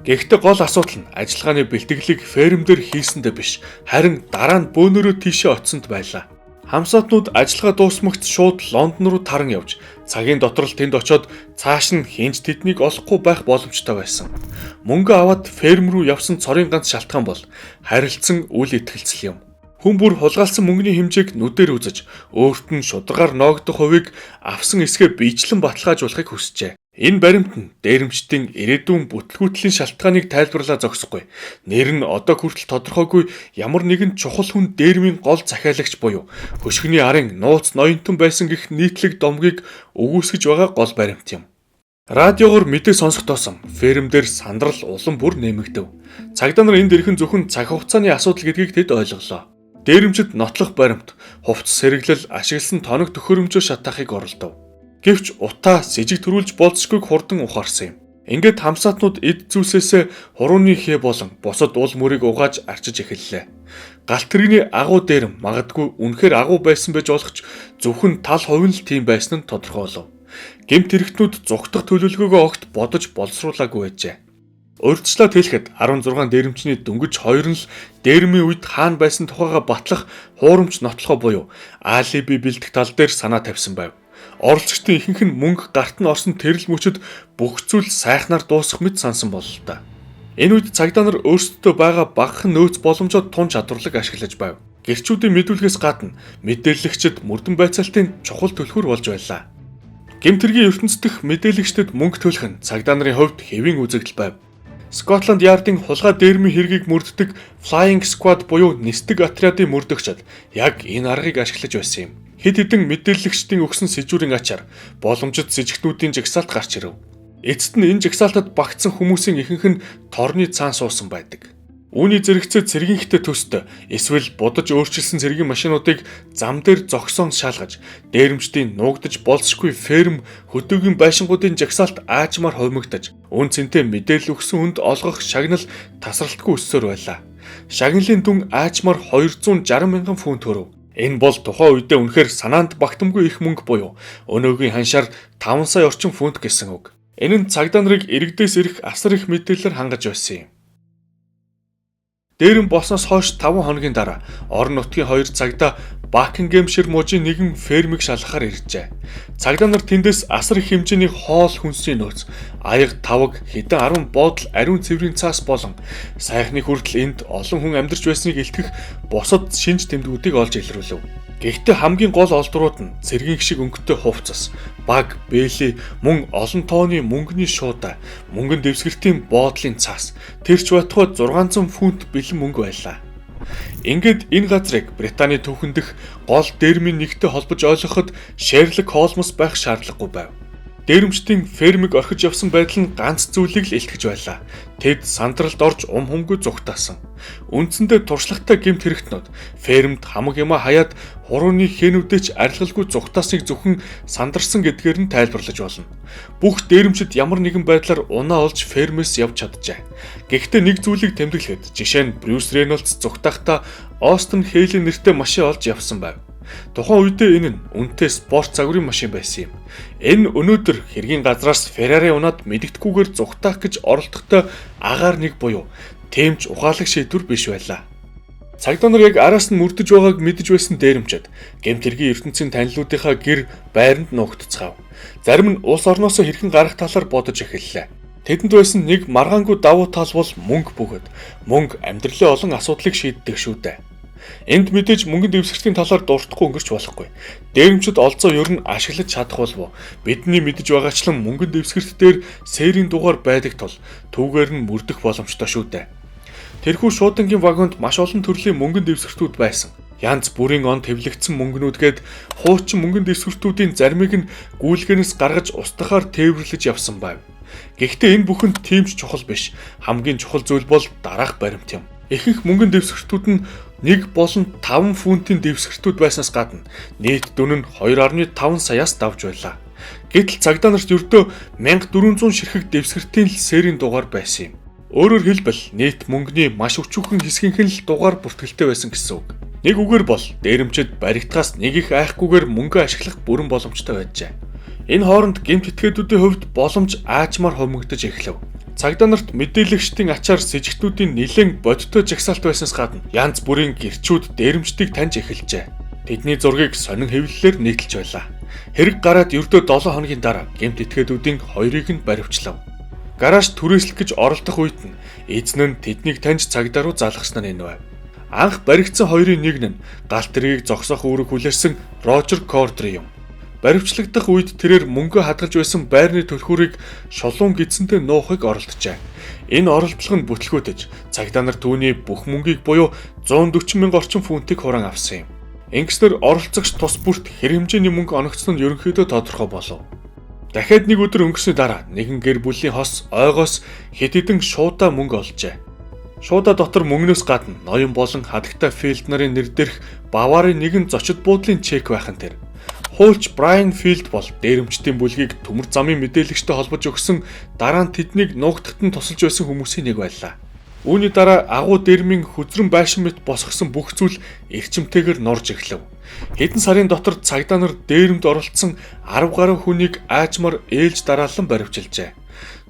Гэхдээ гол асуудал нь ажиллагааны бэлтгэлийг ферм дээр хийсэндээ биш, харин дараа нь бөөнөрөө тийшээ очсонд байлаа. Хамсаатнууд ажиллагаа дуусмагц шууд Лондон руу таран явж, цагийн дотор л тэнд очоод цааш нь хинж тэднийг олохгүй байх боломжтой байсан. Мөнгө аваад ферм руу явсан цорын ганц шалтгаан бол харилцсан үл итгэлцэл юм. Хүн бүр хулгайлсан мөнгөний хэмжээг нүдээр үзэж, өөрт нь шударгаар ноогдох хувийг авсан эсгээ биечлэн баталгаажуулахыг хүсжээ. Энэ баримт нь дээрэмчдийн ирээдүйн бүтлгүүтлийн шалтгааныг тайлбарлаа зогсохгүй. Нэр нь одоо хүртэл тодорхойгүй ямар нэгэн чухал хүн дээрмийн гол захиалагч буюу хөшгөний арын нууц ноёнтон байсан гэх нийтлэг домгийг өгөөсгөж байгаа гол баримт юм. Радиогоор мэдээ сонсохдоос ферм дээр сандрал улам бүр нэмэгдэв. Цагдаа нар энд ирэх нь зөвхөн цаг хугацааны асуудал гэдгийг тэд ойлголоо. Дээрэмчид нотлох баримт, хувцас сэргэлэл, ашигласан тоног төхөөрөмжөө шатаахыг оролдов. Гэвч утаа с жиг төрүүлж болцшгүйг хурдан ухаарсан юм. Ингээд хамсаатнууд эд зүйлсээс хурууны хээ болон босод уул мөрийг угааж арчиж эхэллээ. Галт тэрэгний агуу дээрэм магадгүй үнэхээр агуу байсан байж болох ч зөвхөн тал хувь нь л тийм байсан нь тодорхой болов. Гэмт хэрэгтнүүд зүгтах төлөвлөгөөгөө огт бодож боловсруулаагүй байжээ. Урьдчилаад хэлэхэд 16 дээрэмчний дөнгөж хоёр нь л дээрмийн үед хаана байсан тухайга батлах хуурамч нотлохоо буюу алиби бэлдэх тал дээр санаа тавьсан байв. Оролцогчдын ихэнх нь мөнгө гарт нь орсон тэрл мөчөд бүх зүйл сайхнаар дуусах мэт сансан боллоо та. Энэ үед цагдаа нар өөрсдөө байгаа багахан нөөц боломжоо тун чадварлаг ашиглаж байв. Гэрчүүдийн мэдүүлгээс гадна мэдээлэгчид мөрдөн байцаалтын чухал төлхөр болж байлаа. Гэмтэргийн ертөнцийн дэх мэдээлэгчдэд мөнгө төлөх нь цагдаа нарын хувьд хэвийн үзэгдэл байв. Скотланд Яардын хулгай дээрмийн хэргийг мөрддөг Flying Squad буюу нисдэг отрядын мөрдөгчд яг энэ аргыг ашиглаж байсан юм. Хэд хэдэн мэдээлэгчдийн өгсөн сэжүүрийн ачаар боломжит сэжигтнүүдийн жагсаалт гарч ирэв. Эцэст нь энэ жагсаалтад багтсан хүмүүсийн ихэнх нь торны цаан суусан байдаг. Үүний зэрэгцээ цэргийнхтэй төст эсвэл будаж өөрчилсөн цэргийн машинуудыг зам дээр зогсоон шалгаж, дээрэмчдийн нуугдаж болзошгүй ферм хөдөөгийн байшингуудын жагсаалт аажмаар ховмигдаж, үн цэнтэй мэдээлэл өгсөн хүнд олгох шагнал тасралтгүй өссөөр байлаа. Шагналын дүн аажмаар 260 мянган фунт төгрөв. Энэ бол тухайн үедээ үнэхээр санаанд багтамгүй их мөнгө буюу өнөөгийн ханшаар 5 сая орчим фунт гэсэн үг. Энэ нь цагдаа нарыг иргэдээс ирэх асар их мэдээлэлээр хангаж байсан юм. Дээрэн болсноос хойш 5 хоногийн дараа орон нутгийн хоёр цагдаа Бакингемшир мужийн нэгэн фермийг шалгахаар иржээ. Цагдаа нар тэндээс асар их хэмжээний хоол хүнсний нөөц, аяга тавг, хэдэн 10 буудал ариун цэврийн цаас болон сайхны хүртэл энд олон хүн амьдарч байсныг илтгэх бусад шинж тэмдгүүдийг олж илрүүлв. Гэхдээ хамгийн гол олдрууд нь цэргийн шиг өнгөтэй хувцас, баг, бээли, мөн олон тооны мөнгөний шуудаа, мөнгөн дэвсгэртийн боодлын цаас, тэрч байтугай 600 фунт бэлэн мөнгө байлаа. Ингээд энэ газрыг Британий түүхэн дэх гол дээрмийн нэгтэй холбож ойлгоход Шерлок Холмс байх шаардлагагүй байв. Дээрэмчдийн фермиг орхиж явсан байдал нь ганц зүйлийг л илтгэж байлаа. Тэд сандралд орж humхумгүй зүгтаасан. Үндсэндээ туршлагатай гэмт хэрэгтнүүд фермд хамаг юмаа хаяад хурууны хэнүүдээч арилгалгүй зүгтаасныг зөвхөн сандарсан гэдгээр нь тайлбарлаж болно. Бүх дээрэмчид ямар нэгэн байдлаар унаа олж фермээс явж чаджээ. Гэхдээ нэг зүйлийг тэмдэглэхэд жишээ нь Брюс Рейнольдс зүгтахдаа Остон Хейлен нэртэй машин олж явсан байв. Тухайн үедээ энэ нь үнэтэй спорт загварын машин байсан юм. Энэ өнөөдөр хэргийн газраас Ferrari унаад мэддэхгүйгээр зүгтаах гэж оролдохдоо агаар нэг буюу тэмч ухаалаг шийдвэр биш байлаа. Цагдаа нар яг араас нь мөрдөж байгааг мэдэж байсан дээрэмчид гэмт хэргийн ертөнцийн танилуудынхаа гэр байранд нуугдцгаав. Зарим нь улс орноосоо хэрхэн гарах талаар бодож эхэллээ. Тэдэнд байсан нэг маргаангүй давуу тал бол мөнгө бөгөөд мөнгө амьдралын олон асуудлыг шийддэг шүү дээ. Энд мэдээж мөнгөнд дэвсгэртийн талаар дуртахгүй өнгөрч болохгүй. Дээрэмчид олзоо ер нь ашиглаж чадах болов. Бидний мэдэж байгаачлан мөнгөнд дэвсгэрт дээр сэрийн дугаар байдаг тул түүгээр нь мөрдөх боломжтой шүү дээ. Тэрхүү шуудангийн вагонд маш олон төрлийн мөнгөнд дэвсгэртүүд байсан. Янз бүрийн он тэвлэгдсэн мөнгнүүдгээд хуучин мөнгөнд дэвсгэртүүдийн заримыг нь гүйлгээнээс гаргаж устгахаар тээвэрлэж явсан байв. Гэхдээ энэ бүхэнд тийм ч чухал биш. Хамгийн чухал зүйл бол дараах баримт юм. Ихэнх мөнгөн дэвсгэртүүд нь 1 болон 5 фунтын дэвсгэртүүд байснаас гадна нийт дүн нь 2.5 саяас давж байлаа. Гэтэл цагдаа нарт ердөө 1400 ширхэг дэвсгэртийн л серийн дугаар байсан юм. Өөрөөр хэлбэл нийт мөнгөний маш өчүүхэн хэсгийнх нь л дугаар бүртгэлтэй байсан гэсэн үг. Нэг үгээр бол дээрэмчид баригдахаас нэг их айхгүйгээр мөнгө ашиглах бүрэн боломжтой байжээ. Энэ хооронд гэмт этгээдүүдийн хувьд боломж аажмаар хөвмөгдөж эхлэв. Цагдаа нарт мэдээлэгчдийн ачаар с ิจ гтүүдийн нэлээд бодиттой жагсаалт байснаас гадна янз бүрийн гэрчүүд дээрэмчдийг таньж эхэлжээ. Тэдний зургийг сонин хэвлэлээр нийтэлж байлаа. Хэрэг гараад ердөө 7 хоногийн дараа гэмт этгээдүүдийн хоёрыг нь баривчлав. Гараж түрээслэх гэж оролдох үед нь эзэн нь тэднийг таньж цагдаа руу залгасан нь энэ байв. Анх баригдсан хоёрын нэг нь галт тэргийг зогсоох үүрэг хүлээсэн Рожер Кордри юм. Баривчлагдах үед тэрээр мөнгө хадгалж байсан байрны төлхүүрийг шулуун гидсэнтэй нуухыг оролдожээ. Энэ оролдлого нь бүтлгүүтэж цагдаа нар түүний бүх мөнгийг буюу 140 мянган орчим фунтыг хураан авсан юм. Ингэснээр оролцогч тус бүрт хэр хэмжээний мөнгө оногдсон нь ерөнхийдөө тодорхой болов. Дахиад нэг өдөр өнгөрсөний дараа нэгэн гэр бүлийн хос ойгоос хэд хэдэн шуудаа мөнгө олжээ. Шуудаа дотор мөнгнөөс гадна ноён болон хадагтай Филд нарын нэр дээрх Баварын нэгэн зочид буудлын чек байх нь тэр. Хуульч Брайан Филд бол дээрэмчдийн бүлгийг төмөр замын мэдээлэгчтэй холбож өгсөн дараа нь тэднийг нуугдахад нь тусалж байсан хүмүүсийн нэг байлаа. Үүний дараа агуу дэрмийн хүзрэн байшин мэт босгосон бүх зүйл эрчимтэйгээр норж эхлэв. Хэдэн сарын дотор цагдаа нар дээрэмд оролцсон 10 гаруй хүнийг аажмаар ээлж дараалан баривчилжээ.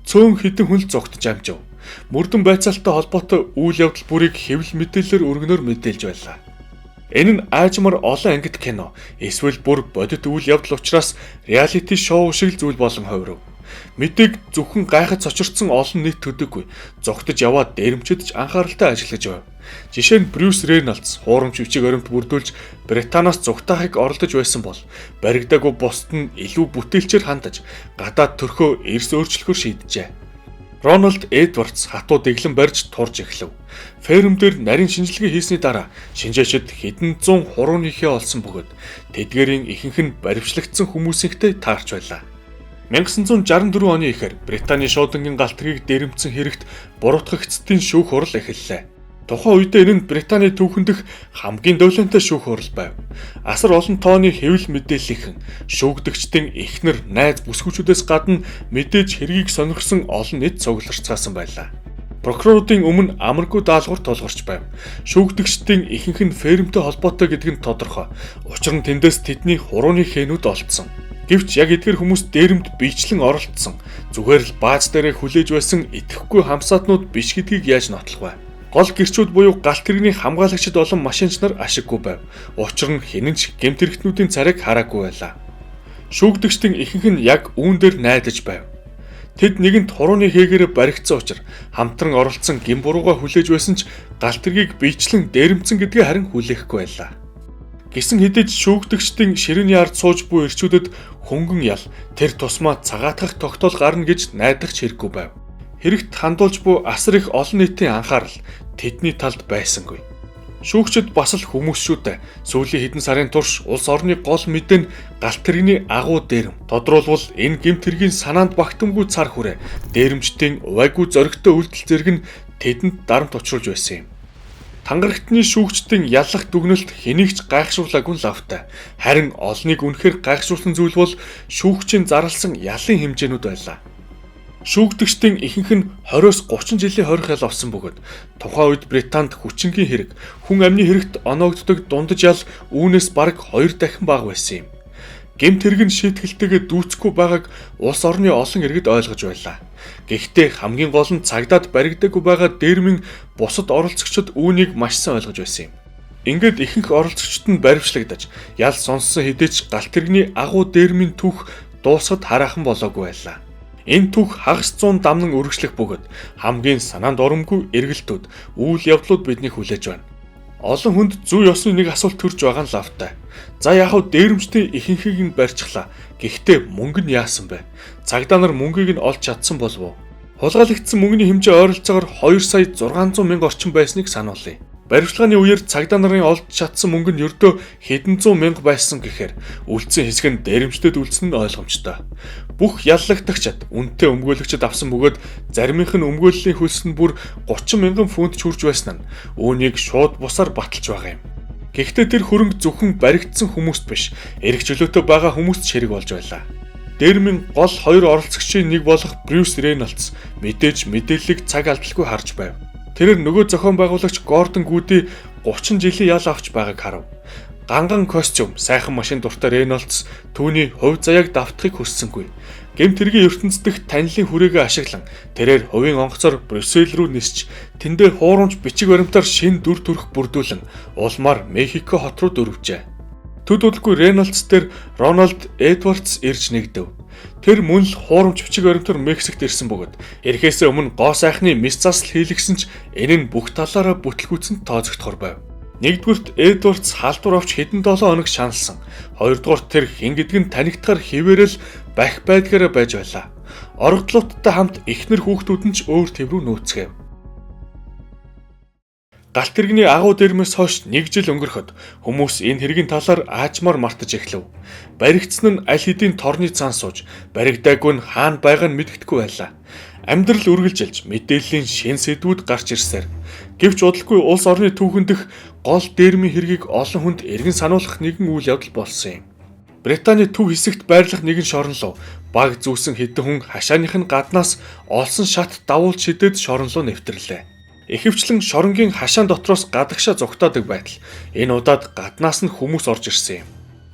Цөөн хэдэн хүн л зогтож амжив. Мөрдөн байцаалтай холбоотой үйл явдал бүрийг хэвлэл мэдээлэлээр өргөнөөр мэдээлж байлаа. Энэ нь аажмаар олон ангит кино, эсвэл бүр бодит үйл явдал учраас реалити шоу шиг л зүйл болон хувирв. Мэдээг зөвхөн гайхаж цочирдсан олон нийт төдөггүй. Зогтож яваад дээрэмчид ч анхааралтай ажиллаж байв. Жишээ нь Брюс Рейнольдс хуурамч бичиг баримт бүрдүүлж Британаас зүгтаахыг оролдож байсан бол баригдаагүй бусд нь илүү бүтээлчээр хандаж гадаад төрхөө эрс өөрчлөхөөр шийджээ. Рональд Эдвардс хатуу дэглэн барьж турж эхлэв. Ферм дээр нарийн шинжилгээ хийсний дараа шинжээчид хэдэн зуун хурууныхээ олсон бөгөөд тэдгээрийн ихэнх нь баривчлагдсан хүмүүсийнхтэй таарч байлаа. 1964 оны ихэр Британий шуудангийн галт тэргийг дээрэмдсэн хэрэгт буруутгах эцэтийн шүүх хурал эхэллээ. Тухайн үедээ энэ нь Британий түүхэн дэх хамгийн давлаантай шүүх хурал байв. Асар олон тооны хэвлэл мэдээллийнхэн шүүгдэгчдийн эхнэр, найз бүсгүүчүүдээс гадна мэдээж хэргийг сонирхсон олон нийт цугларч цаасан байлаа. Прокуроруудын өмнө амаргүй даалгавар тулгарч байв. Шүүгдэгчдийн ихэнх нь фермтэй холбоотой гэдэг нь тодорхой. Учир нь тэндээс тэдний хурууны хэнүүд олдсон. Гэвч яг эдгээр хүмүүс дээрэмд биечлэн оролцсон. Зүгээр л бааз дээрээ хүлээж байсан итгэхгүй хамсаатнууд биш гэдгийг яаж нотлох вэ? Гол гэрчүүд буюу галт тэрэгний хамгаалагчид болон машинч нар ашиггүй байв. Учир нь хинэнч гэмт хэрэгтнүүдийн царайг хараагүй байлаа. Шүүгдэгчдийн ихэнх нь яг үүн дээр найдаж байв. Тэд нэгэнт хурууны хээгээрээ баригдсан учраас хамтран оролцсон гин бурууга хүлээж байсан ч галт тэргийг биечлэн дээрэмдсэн гэдгээ харин хүлээхгүй байлаа. Гисэн хэдиж шүүгдэгчдийн ширээний ард сууж буй эрчүүдэд хөнгөн ял тэр тусмаа цагаатгах тогтоол гарна гэж найдах хэрэггүй байв. Хэрэгт хандуулж буй асар их олон нийтийн анхаарал тэдний талд байсангүй. Шүүгчид бас л хүмүүс шүү дээ. Сүүлийн хэдэн сарын турш улс орны гол мэдээ нь галт тэрэгний агуу дээрэм. Тодруулбал энэ гэмт хэргийн санаанд багтамгүй цар хүрээ дээрэмчдийн увайгүй зоригтой үйлдэл зэрэг нь тэдэнд дарамт учруулж байсан юм. Тангарагтны шүүгчдийн яллах дүгнэлт хэнийг ч гайхшруулаагүй лавтай. Харин олныг үнэхээр гайхшруулсан зүйл бол шүүгчийн зарласан ялын хэмжээнүүд байлаа. Шүүгдэгчдийн ихэнх нь 20-30 жилийн хорих ял авсан бөгөөд тухайн үед Британд хүчингийн хэрэг, хүн амны хэрэгт оноогддог дундаж ял үүнээс бараг 2 дахин бага байсан юм. Гэмт хэрэг нь шийтгэлтэйгээ дүүцэхгүй байгааг улс орны олон иргэд ойлгож байлаа. Гэхдээ хамгийн гол нь цагдаад баригдаагүй байгаа дээрмийн бусад оролцогчид үүнийг маш сайн ойлгож байсан юм. Ингээд ихэнх оролцогчид нь баривчлагдаж, ял сонссон хэдий ч галт тэрэгний агуу дээрмийн түүх дуусахад хараахан болоогүй байлаа. Энэ түүх хагас 100 дамнан үргэлжлэх бөгөөд хамгийн санаанд оромгүй эргэлтүүд, үйл явдлууд биднийг хүлээж байна. Олон хүнд зүй ёсны нэг асуулт төрж байгаа нь лавтай. За яг хав дээрэмчдийн ихэнхийг нь барьчихлаа. Гэхдээ мөнгө нь яасан бэ? Цагдаа нар мөнгийг нь олж чадсан болов уу? Хулгайлагдсан мөнгөний хэмжээ ойролцоогоор 2 сая 600 мянга орчим байсныг сануулъя. Баримтлагын үеэр цагдаа нарын олж чадсан мөнгө нь ердөө хэдэн зуун мянга байсан гэхээр үлдсэн хэсэг нь дээрэмчдэд үлдсэн нь ойлгомжтой. Бүх яллагдагчид үнэтэй өмгөөлөгчд авсан бөгөөд заримынх нь өмгөөллийн хөлс нь бүр 30 мянган фунт хүрч байсан нь үүнийг шууд бусаар баталж байгаа юм. Гэхдээ тэр хөрөнгө зөвхөн баригдсан хүмүүст биш, эрх чөлөөтэй байгаа хүмүүст ширэг болж байлаа. Дээрмийн гол хоёр оролцогчийн нэг болох Брюс Рейнольдс мэдээж мэдээллийг цаг алдалгүй харж байв. Тэрээр нөгөө зохион байгуулагч Гордон Гүди 30 жилийн ял авч байгааг харав. Ганган костюм, сайхан машин дуртай Рейнольдс түүний хувь заяаг давтахыг хүссэнгүй. Гэмт хэргийн ертөнцийн дэх танилын хүрээгээ ашиглан тэрээр хувийн онгоцоор Брюссел рүү нисч тэндээ хуурамч бичиг баримтаар шин дүр төрх бүрдүүлэн улмаар Мехико хот руу дөрвжээ. Төд удалгүй Рейнольдс дээр Рональд Эдвардс ирж нэгдэв. Тэр мөн л хуурамч бичиг баримтаар Мексикт ирсэн бөгөөд эрхээсээ өмнө гоо сайхны мис засал хийлгсэн ч энэ нь бүх талаараа бүтлгүүцэнд тооцогдохор байв. Нэгдүгürt Эдвардс халдвар авч хэдэн 7 хоног шаналсан. Хоёрдугаар тэр хэн гэдэг нь танигдахаар хിവэрэл бах байдгаараа байж байлаа. Орогдлуудтай хамт эхнэр хүүхдүүд нь ч өөр төв рүү нүүцгээв. Галт тэрэгний агуу дэрмээс хойш 1 жил өнгөрөхөд хүмүүс энэ хэргийн талаар аажмаар мартаж эхлэв. Баригдсан нь аль хэдийн торны цаан сууж, баригдаагүй нь хаана байгаа нь мэддэхгүй байлаа. Амьдрал үргэлжилж мэдээллийн шин сэдвүүд гарч ирсээр гэвч удалгүй улс орны түүхэн дэх гол дэрмийн хэргийг олон хүнд эргэн сануулгах нэгэн үйл явдал болсон юм. Британий төв хэсэгт байрлах нэгэн шорон руу баг зүүсэн хэдэн хүн хашааных нь гаднаас олсон шат давуулт шидэд шорон руу нэвтрлээ. Ихэвчлэн шоронгийн хашаан дотроос гадагшаа зугтаадаг байтал энэ удаад гаднаас нь хүмүүс орж ирсэн юм.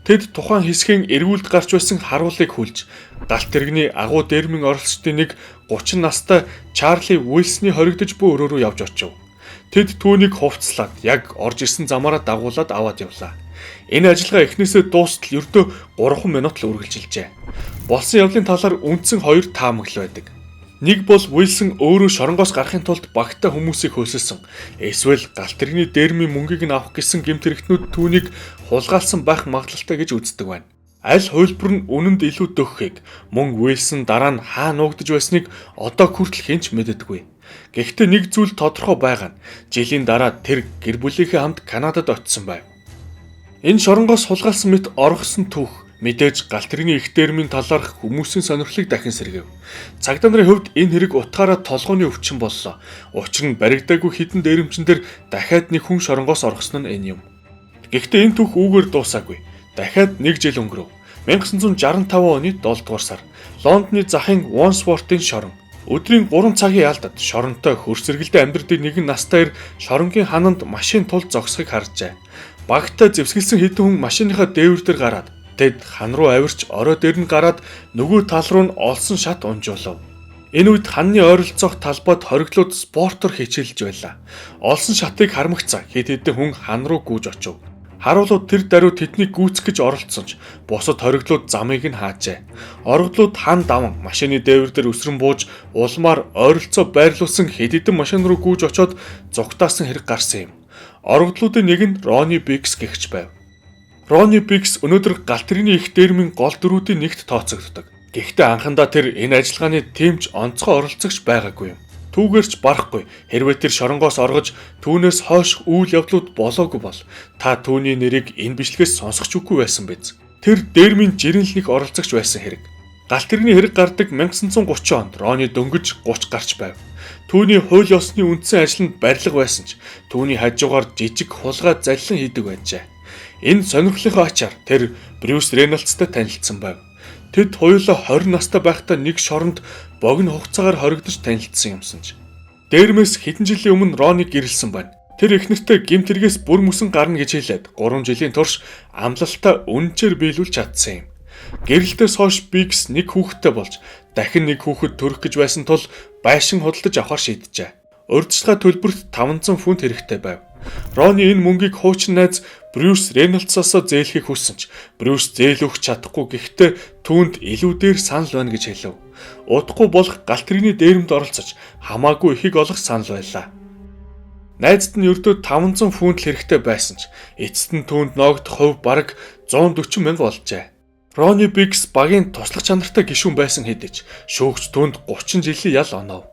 Тэд тухайн хэсгийн эргүүлд гарч байсан харуулыг хүлж галт тэрэгний агуу дэрмийн оролцогчдын нэг 30 настай Чарли Уилсны хоригдож буй өрөө рүү явж очив. Тэд түүнийг хувцлаад яг орж ирсэн замаараа дагуулад аваад явлаа. Энэ ажиллагаа эхнээсээ дуустал ердөө 3 минут л үргэлжилжээ. Болсон явдлын талаар үндсэн 2 таамаглал байдаг. Нэг бол Уилсон өөрөө шоронгоос гарахын тулд багтаа хүмүүсийг хөөсөлсөн. Эсвэл галт тэрэгний дэрмийн мөнгийг нь авах гэсэн гэмт хэрэгтнүүд түүнийг хулгайлсан байх магадлалтай гэж үздэг байна. Аль хувилбар нь үнэнд илүү дөхөхийг мөн Уилсон дараа нь хаана нуугдж байсныг одоо хүртэл хинч мэддэггүй. Гэхдээ нэг зүйл тодорхой байгаа нь жилийн дараа тэр гэр бүлийнхээ хамт Канадад очсон байв. Энэ шоронгоос хулгайлсан мэт оргосон түүх мэдээж галт тэрэгний их дэрмийн талаарх хүмүүсийн сонирхлыг дахин сэргээв. Цагдаа нарын хувьд энэ хэрэг утгаараа толгойн өвчин боллоо. Учир нь баригдаагүй хідэн дээрэмчин дээр дахиад нэг хүн шоронгоос оргосон нь энэ юм. Гэхдээ энэ түүх үүгээр дуусаагүй. Дахиад 1 жил өнгөрөв. 1965 оны 7 дугаар сар Лондоны захын Wandsworth-ын шорон өдрийн 3 цагийн ялдад шоронтой хөрсөргөлдөө амьдрдаг нэгэн настай ир шоронгийн хананд машин тул зогсохыг харжээ. Багтаа зэвсгэлсэн хэдэн хүн машиныхаа дээвэр дээр гараад тэд хан руу авирч орой дээр нь гараад нөгөө тал руу нь олсон шат унжуулав. Энэ үед ханны ойролцоох талбайд хоригдлууд спортоор хичээлж байлаа. Олсон шатыг хармагцаа хэд хэдэн хүн хан руу гүйж очив. Харуулууд тэр даруй тэднийг гүйцэх гэж оролцсон ч бусад хоригдлууд замыг нь хаажээ. Орогдлууд хан даван машины дээвэр дээр өсрөн бууж улмаар ойролцоо байрлуулсан хэд хэдэн машин руу гүйж очоод зугтаасан хэрэг гарсан юм. Орогдлуудын нэг нь Ronnie Biggs гэгч байв. Ronnie Biggs өнөөдөр галт тэрэгний их дэрмийн гол дөрүүдийн нэгт тооцогддог. Гэхдээ анхандаа тэр энэ ажиллагааны тэмч онцгой оролцогч байгаагүй юм. Түүгээрч барахгүй хэрвээ тэр шоронгоос оргож түүнээс хойш үйл явдлууд болоогүй бол та түүний нэрийг энэ бичлэгээс сонсох үгүй байсан биз. Тэр дэрмийн жирэнл нэг оролцогч байсан хэрэг. Галт тэрэгний хэрэг гардаг 1930 онд Ronnie дөнгөж 30 гарч байв. Түүний хууль ёсны үндсэн ажил нь барилга байсан ч түүний хажуугаар жижиг хулгай заллин хийдэг байжээ. Энэ сонирхлынхаа ачаар тэр Брюс Рейнольдстай танилцсан байв. Тэд хоёулаа 20 настай байхдаа нэг шоронд богино хугацаагаар хоригдож танилцсан юмсан ч. Дээрмээс хэдэн жилийн өмнө Ronnie гэрэлсэн байна. Тэр эхнэртэй гэмт хэрэгээс бүр мөсөн гарна гэж хэлээд 3 жилийн турш амлалтаа үнэнчээр биелүүлж чадсан юм. Гэрэлтээс хойш Biggs нэг хүүхэдтэй болж дахин нэг хүүхэд төрөх гэж байсан тул байшин худалдаж авахар шийджээ. Урьдчилгаа төлбөрт 500 фунт хэрэгтэй байв. Ronnie энэ мөнгийг хуучин найз Брюс Рейнольдсоос зээлхийг хүссэн ч Брюс зээл өгч чадахгүй гэхдээ түүнд илүү дээр санал байна гэж хэлв. Удахгүй болох галт тэрэгний дээрэмд оролцож хамаагүй ихийг олох санал байлаа. Найзад нь ердөө 500 фунт хэрэгтэй байсан ч эцэст нь түүнд ноогдох хувь бараг 140 мянга болжээ. Ronnie Biggs багийн туслах чанартай гишүүн байсан хэдий ч шүүгч түүнд 30 жилийн ял онов.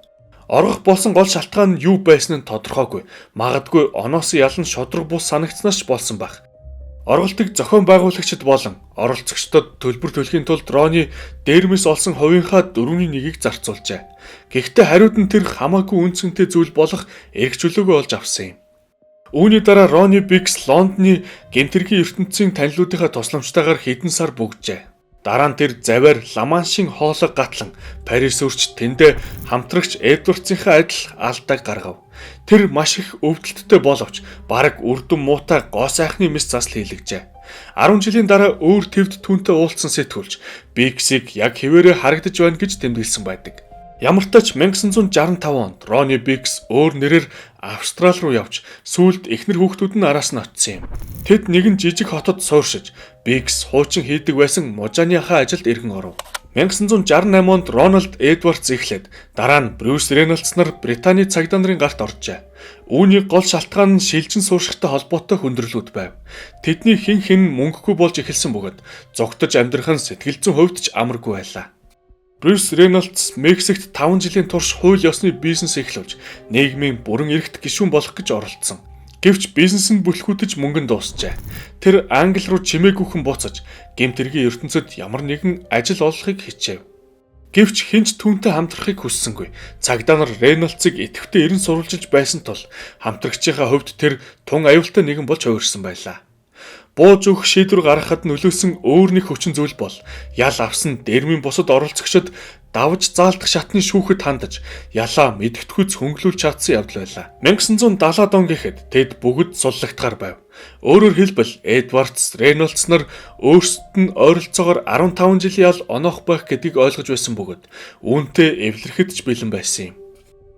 Оргох болсон гол шалтгаан нь юу байсан нь тодорхойгүй. Магадгүй оноос ялан шодрог бус санагдсанаас ч болсон байх. Орголтыг зохион байгуулагчид болон оролцогчдод төлбөр төлөхийн тулд Рони дээрмэс олсон хувийнхаа 4/1-ийг зарцуулжээ. Гэхдээ хариуд нь тэр хамаагүй үнцэнтэй зүйл болох эрх чөлөөгөө олж авсан юм. Үүний дараа Рони Бикс Лондоны гэмтэргийн ертөнцийн танилуудынхаа тусламжтайгаар хэдэн сар бөгжжээ. Дараа нь тэр заваар Ламаншийн хоолой гатлан Парис өрч тэндээ хамтрагч Эдвардсынхаа адил алдааг гаргав. Тэр маш их өвдөлттэй боловч бараг үрдэн муутай гоо сайхны мэс засал хийлгэжээ. 10 жилийн дараа өөр твд түүнтэй уулзсан сэтгүүлч Биксийг яг хэвээрээ харагдаж байна гэж тэмдэглэсэн байдаг. Ямар ч тач 1965 онд Рони Бикс өөр нэрээр Австрали руу явж сүүлд эхнэр хүүхдүүд нь араас нь очсон юм. Тэд нэгэн жижиг хотод сууршиж Бикс хуучин хийдэг байсан мужааныхаа ажилд эргэн оров. 1968 онд Рональд Эдвардс эхлээд дараа нь Брюс Рейнольдс нар Британий цагдаа нарын гарт оржээ. Үүний гол шалтгаан нь шилжин сууршигтай холбоотой хүндрэлүүд байв. Тэдний хэн мөнгөгүй болж эхэлсэн бөгөөд зугтаж амьдрах нь сэтгэл зүйн хувьд ч амаргүй байлаа. Брюс Рейнольдс Мексикт 5 жилийн турш хууль ёсны бизнес эхлүүлж нийгмийн бүрэн эрхт гишүүн болох гэж оролдсон. Гэвч бизнес нь бүлхүүдж мөнгөнд дуусжээ. Тэр Англи руу чимээгүйхэн буцаж гэмтэргийн ертөнцид ямар нэгэн ажил олохыг хичээв. Гэвч хинч түүнтэй хамтрахыг хүссэнгүй. Цагдаа нар Рейнольдсыг идэвхтэй эрен сурвалжилж байсан тул хамтрагчийнхаа хувьд тэр тун аюултай нэгэн болж хувирсан байлаа. Бууж өгөх шийдвэр гаргахад нөлөөсөн өөр нэг хүчин зүйл бол ял авсан дэрмийн бусад оролцогчид давж заалтах шатны шүүхэд хандаж ялаа мэдгэдэггүйц хөнгөлүүлж чадсан явдал байлаа. 1970-аад он гэхэд тэд бүгд суллагтгаар байв. Өөрөөр хэлбэл Эдвардс, Рейнольдс нар өөрсдөд нь ойролцоогоор 15 жилийн ял оноох байх гэдгийг ойлгож байсан бөгөөд үүнтэй эвлэрэхэд ч бэлэн байсан юм.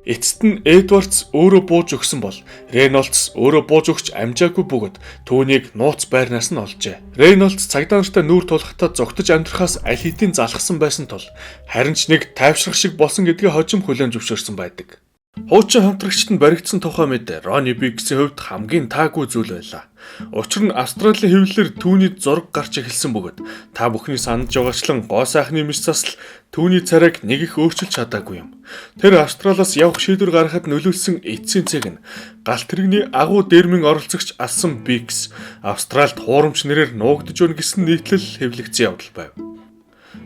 Эцэст нь Эдвардс өөрөө бууж өгсөн бол Рейнольдс өөрөө бууж өгч амжаагүй бөгөөд түүнийг нууц байрнаас нь олжээ. Рейнольдс цагдаа нартай нүүр тулахтаа зогтож амьдрахаас аль хэдийн залхсан байсан тул харин ч нэг тайвшрах шиг болсон гэдгээ хожим хүлээн зөвшөөрсөн байдаг. Хуучин хамтрагчид нь баригдсан тухай мэд Рони Биксийн хувьд хамгийн таагүй зүйл байлаа. Учир нь Австралийн хэвлэлээр түүний зураг гарч эхэлсэн бөгөөд та бүхний санаж байгаачлан гоо сайхны мэс засал түүний царайг нэг их өөрчилж чадаагүй юм. Тэр Австралиас явах шийдвэр гаргахад нөлөөлсөн эцсийн цэг нь галт тэрэгний агуу дэрмийн оролцогч алсан Бикс Австральд хуурамч нэрээр нуугдж өгнө гэсэн нийтлэл хэвлэгдсэн явдал байв.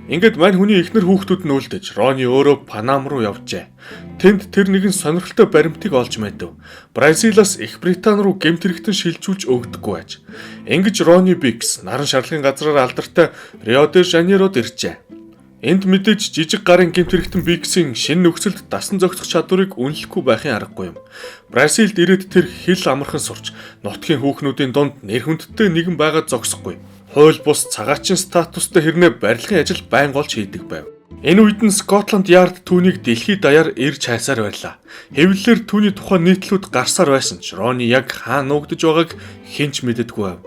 Ингээд мань хүний эхнэр хүүхдүүд нь үлдэж Рони өөрөө Панам руу явжээ. Тэнд тэр нэгэн сонирхолтой баримтыг олж мэдв. Бразилаас Их Британи руу гэмт хэрэгтэн шилжүүлж өгдөггүй аж. Ингэж Рони Бикс наран шарлагын газраар алдартай Рио де Жанейрод иржээ. Энд мэдээж жижиг гарын гэмт хэрэгтэн Биксийн шинэ нөхцөлд дасан зохицох чадварыг үнэлэхгүй байхын аргагүй юм. Бразилд ирээд тэр хил амархан сурч нутгийн хүүхнүүдийн дунд нэр хүндтэй нэгэн байгаад зогсохгүй. Хууль бус цагаачин статустай хэрнээ барилгын ажил байнга олж хийдэг байв. Энэ үед нь Скотланд Ярд түүнийг дэлхийд даяар ирж хайсаар байлаа. Хэвлэлээр түүний тухай нийтлүүд гарсаар байсан ч Рони яг хаана нуугдж байгааг хинч мэддэггүй байв.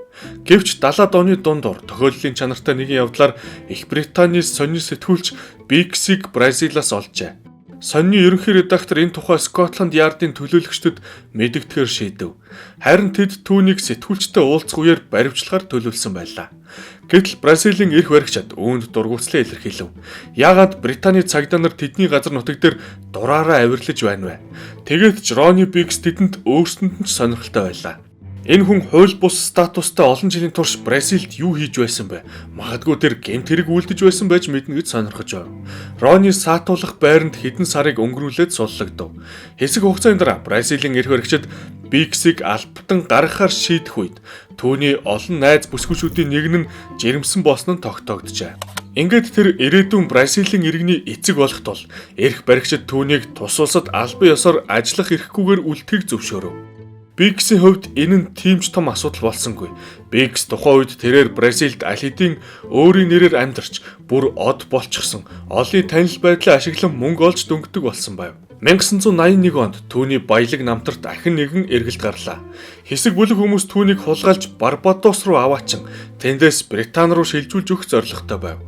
Гэвч 70-аад оны дундуур тохиолдлын чанартай нэгэн явдлаар Их Британий сонин сэтгүүлч Биксийг Бразилаас олжээ. Сонины ерөнхий редактор энэ тухай Скотланд Ярдын төлөөлөгчдөд мэдэгдэхээр шийдэв. Харин тэд түүнийг сэтгүүлчтэй уулзах үеэр баривчлахаар төлөвлөсөн байлаа. Гэтэл Бразилийн эрх баригчид үүнд дургуутслаа илэрхийлв. Яагаад Британий цагдаа нар тэдний газар нутаг дээр дураараа авирлаж байна вэ? Тэгээд ч Рони Бикс тэдэнд өөрсдөнд нь ч сонирхолтой байлаа. Энэ хүн хууль бус статустай олон жилийн турш Бразилд юу хийж байсан бэ? Магадгүй тэр гэмт хэрэг үлдэж байсан байж мэднэ гэж сонирхож байв. Рони саатуулах байранд хэдэн сарыг өнгөрүүлээд суллагдав. Хэсэг хугацааны дараа Бразилийн эрх баригчид Биксийг албатан гаргахаар шийдэх үед түүний олон найз бүсгүйчүүдийн нэг нь жирэмсэн болсон нь тогтоогджээ. Ингээд тэр ирээдүйн Бразилийн иргэний эцэг болох тул эрх баригчид түүнийг тус улсад албан ёсоор ажиллах эрхгүйгээр үлдэхийг зөвшөөрөв. Биксийн хувьд энэ нь тийм ч том асуудал болсонгүй. Бикс тухайн үед тэрээр Бразилд аль хэдийн өөрийн нэрээр амьдарч бүр од болчихсон олын танил байдлаа ашиглан мөнгө олж дөнгөдөг болсон байв. 1981 онд түүний баялаг намтарт ахин нэгэн эргэлт гарлаа. Хэсэг бүлэг хүмүүс түүнийг хулгайлж Барбадос руу аваачин тэндээс Британи руу шилжүүлж өгөх зорилготой байв.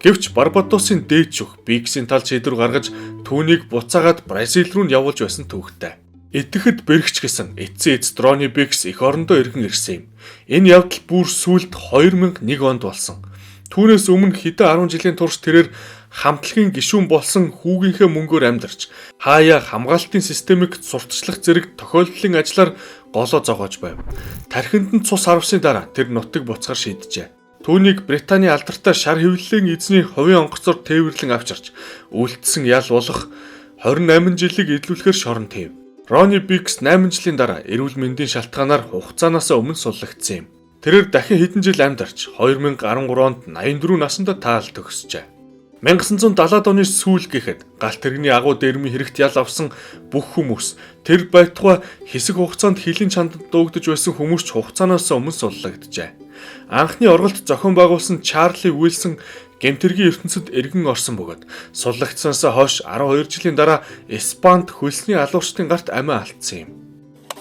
Гэвч Барбадосын дээд шүүх Биксийн талд шийдвэр гаргаж түүнийг буцаагаад Бразил руу явуулж байсан түүхтэй. Итгэхэд бэрхч гэсэн эцсийн эцэд Рони Бикс эх орондоо иргэн ирсэн юм. Энэ явдал бүр сүүлд 2001 онд болсон. Түүнээс өмнө хэдэн 10 жилийн турш тэрээр хамтлагийн гишүүн болсон хүүгийнхээ мөнгөөр амьдарч хаяа хамгаалтын системийг сурталчлах зэрэг тохиолдлын ажлаар голоо зогоож байв. Тархинд нь цус харвсны дараа тэр нутаг буцахар шийджээ. Түүнийг Британий алдартай шар хэвлэлийн эзний хувийн онгоцоор тээвэрлэн авчирч үлдсэн ял болох 28 жилийг эдлүүлэхээр шорон тээв. Рони Бикс 8 жилийн дараа эрүүл мэндийн шалтгаанаар хугацаанаас өмнө суллагдсан юм. Тэрээр дахин хэдэн жил амьдарч 2013 онд 84 наснда таал төгсжээ. 1970-ад оны сүүл гэхэд галт тэрэгний агуу дэрмийн хэрэгт ял авсан бүх хүмүүс тэр байтугай хэсэг хугацаанд хилийн чандад дуугдж байсан хүмүүс ч хугацаанаас өмнө суллагджээ. Анхны орголт зохион байгуулсан Чарли Уилсон гэмтэргийн ертөнцид эргэн орсон бөгөөд суллагдсанаас хойш 12 жилийн дараа Испанд хөлсний алуурчдын гарт амиа алдсан юм.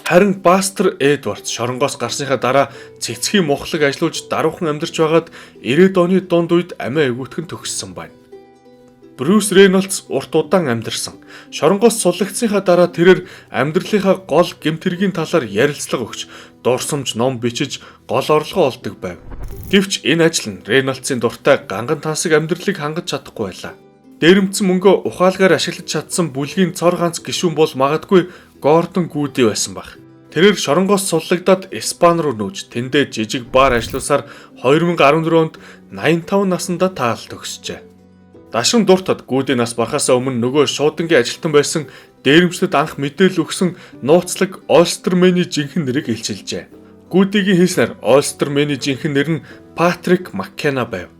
Харин Бастер Эдвардс шоронгоос гарсныхаа дараа цэцгийн мухлаг ажиллаж даруухан амьдарч байгаад 90-ад оны дунд үед амиа эвгүүтгэн төгссөн байна. Брюс Рейнольдс урт удаан амьдарсан. Шоронгоос суллагдсныхаа дараа тэрээр амьдралынхаа гол гэмтэргийн талаар ярилцлага өгч, дурсамж ном бичиж гол орлогоо олдог байв. Гэвч энэ ажил нь Рейнольдсийн дуртай ганган тансаг амьдралыг хангаж чадахгүй байлаа. Дээрэмдсэн мөнгөө ухаалгаар ашиглаж чадсан бүлгийн цор ганц гишүүн бол магадгүй Гордон Гүди байсан баг. Тэрээр шоронгоос суллагдаад Испани руу нүүж тэндээ жижиг бар ажилласаар 2014 онд 85 наснда таал төгсжээ. Дашин дуртад Гүди нас барахаас өмнө нөгөө шуудангийн ажилтан байсан дээрэмчдэд анх мэдээлэл өгсөн нууцлаг Ойстермэний жинхэнэ нэрийг илчилжээ. Гүдигийн хэлснээр Ойстермэний жинхэнэ нэр нь Патрик Маккена байв.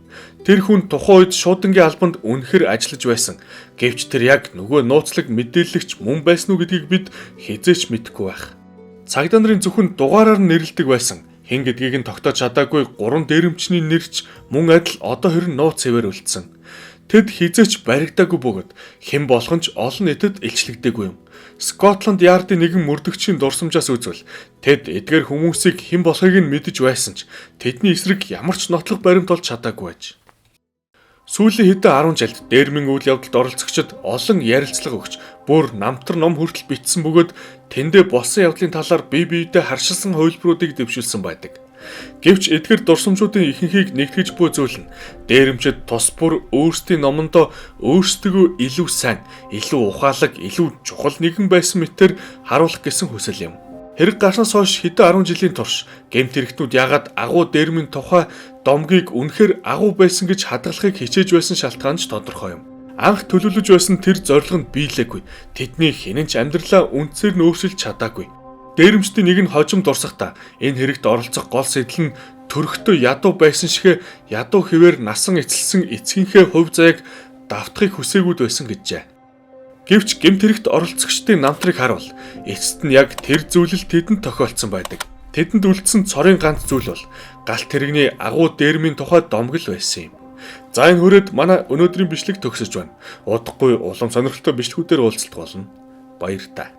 Тэр хүн тухайн үед шуудангийн албанд үнэхэр ажиллаж байсан. Гэвч тэр яг нөгөө нууцлаг мэдээлэгч мөн байсан уу гэдгийг бид хизээч мэдэхгүй байх. Цагдаа нарын зөвхөн дугаараар нэрлэдэг байсан. Хэн гэдгийг нь тогтоож чадаагүй 3 дээрэмчний нэрч мөн адил одоо хэрэг нууц хэвээр үлдсэн. Тэд хизээч баригдаагүй бөгөөд хэн болгон ч олон нийтэд илчлэгдээгүй юм. Скотланд Яардын нэгэн мөрдөгчийн дурсамжаас үзвэл тэд эдгээр хүмүүсийг хэн болохыг нь мэдэж байсан ч тэдний эсрэг ямар ч нотлох баримт олж чадаагүй байж. Сүүлийн хэдэн 10 жилд дээрмийн үйл явдалд оролцогчид олон ярилцлага өгч бүр намтар ном хүртэл бичсэн бөгөөд тэндээ болсон явдлын талаар бие биедээ харшилсан хувилбаруудыг дэвшүүлсэн байдаг. Гэвч эдгээр дурсамжуудын ихэнхийг нэгтгэж буй зүйл нь дээрэмчид тус бүр өөрсдийн номондоо өөрсдөө илүү сайн, илүү ухаалаг, илүү чухал нэгэн байсан мэтээр харуулах гэсэн хүсэл юм. Хэрэг гарснаас хойш хэдэн 10 жилийн турш гэмт хэрэгтнүүд яагаад агуу дээрмийн тухай домгийг үнэхээр агуу байсан гэж хадгалахыг хичээж байсан шалтгаан ч тодорхой юм. Анх төлөвлөж байсан тэр зорилго нь биелээгүй. Тэдний хинэн ч амьдралаа үндсээр нь өөрчилж чадаагүй. Дээрэмчдийн нэг нь хожим дурсахдаа энэ хэрэгт оролцох гол сэтэл нь төрөхтөө ядуу байсан шигэ ядуу хэвээр насан эцэлсэн эцгийнхээ хувь заяаг давтахыг хүсээгүүд байсан гэжээ. Гэвч гэмт хэрэгт оролцогчдын намтрыг харуул эцэст нь яг тэр зүйлэл тэдэнд тохиолдсон байдаг. Тэдэнд үлдсэн цорын ганц зүйл бол галт тэрэгний агуу дээрмийн тухай домгол байсан юм. За энэ хүрээд манай өнөөдрийн бичлэг төгсөж байна. Удахгүй улам сонирхолтой бичлэгүүдээр уулзалт болно. Баяр та.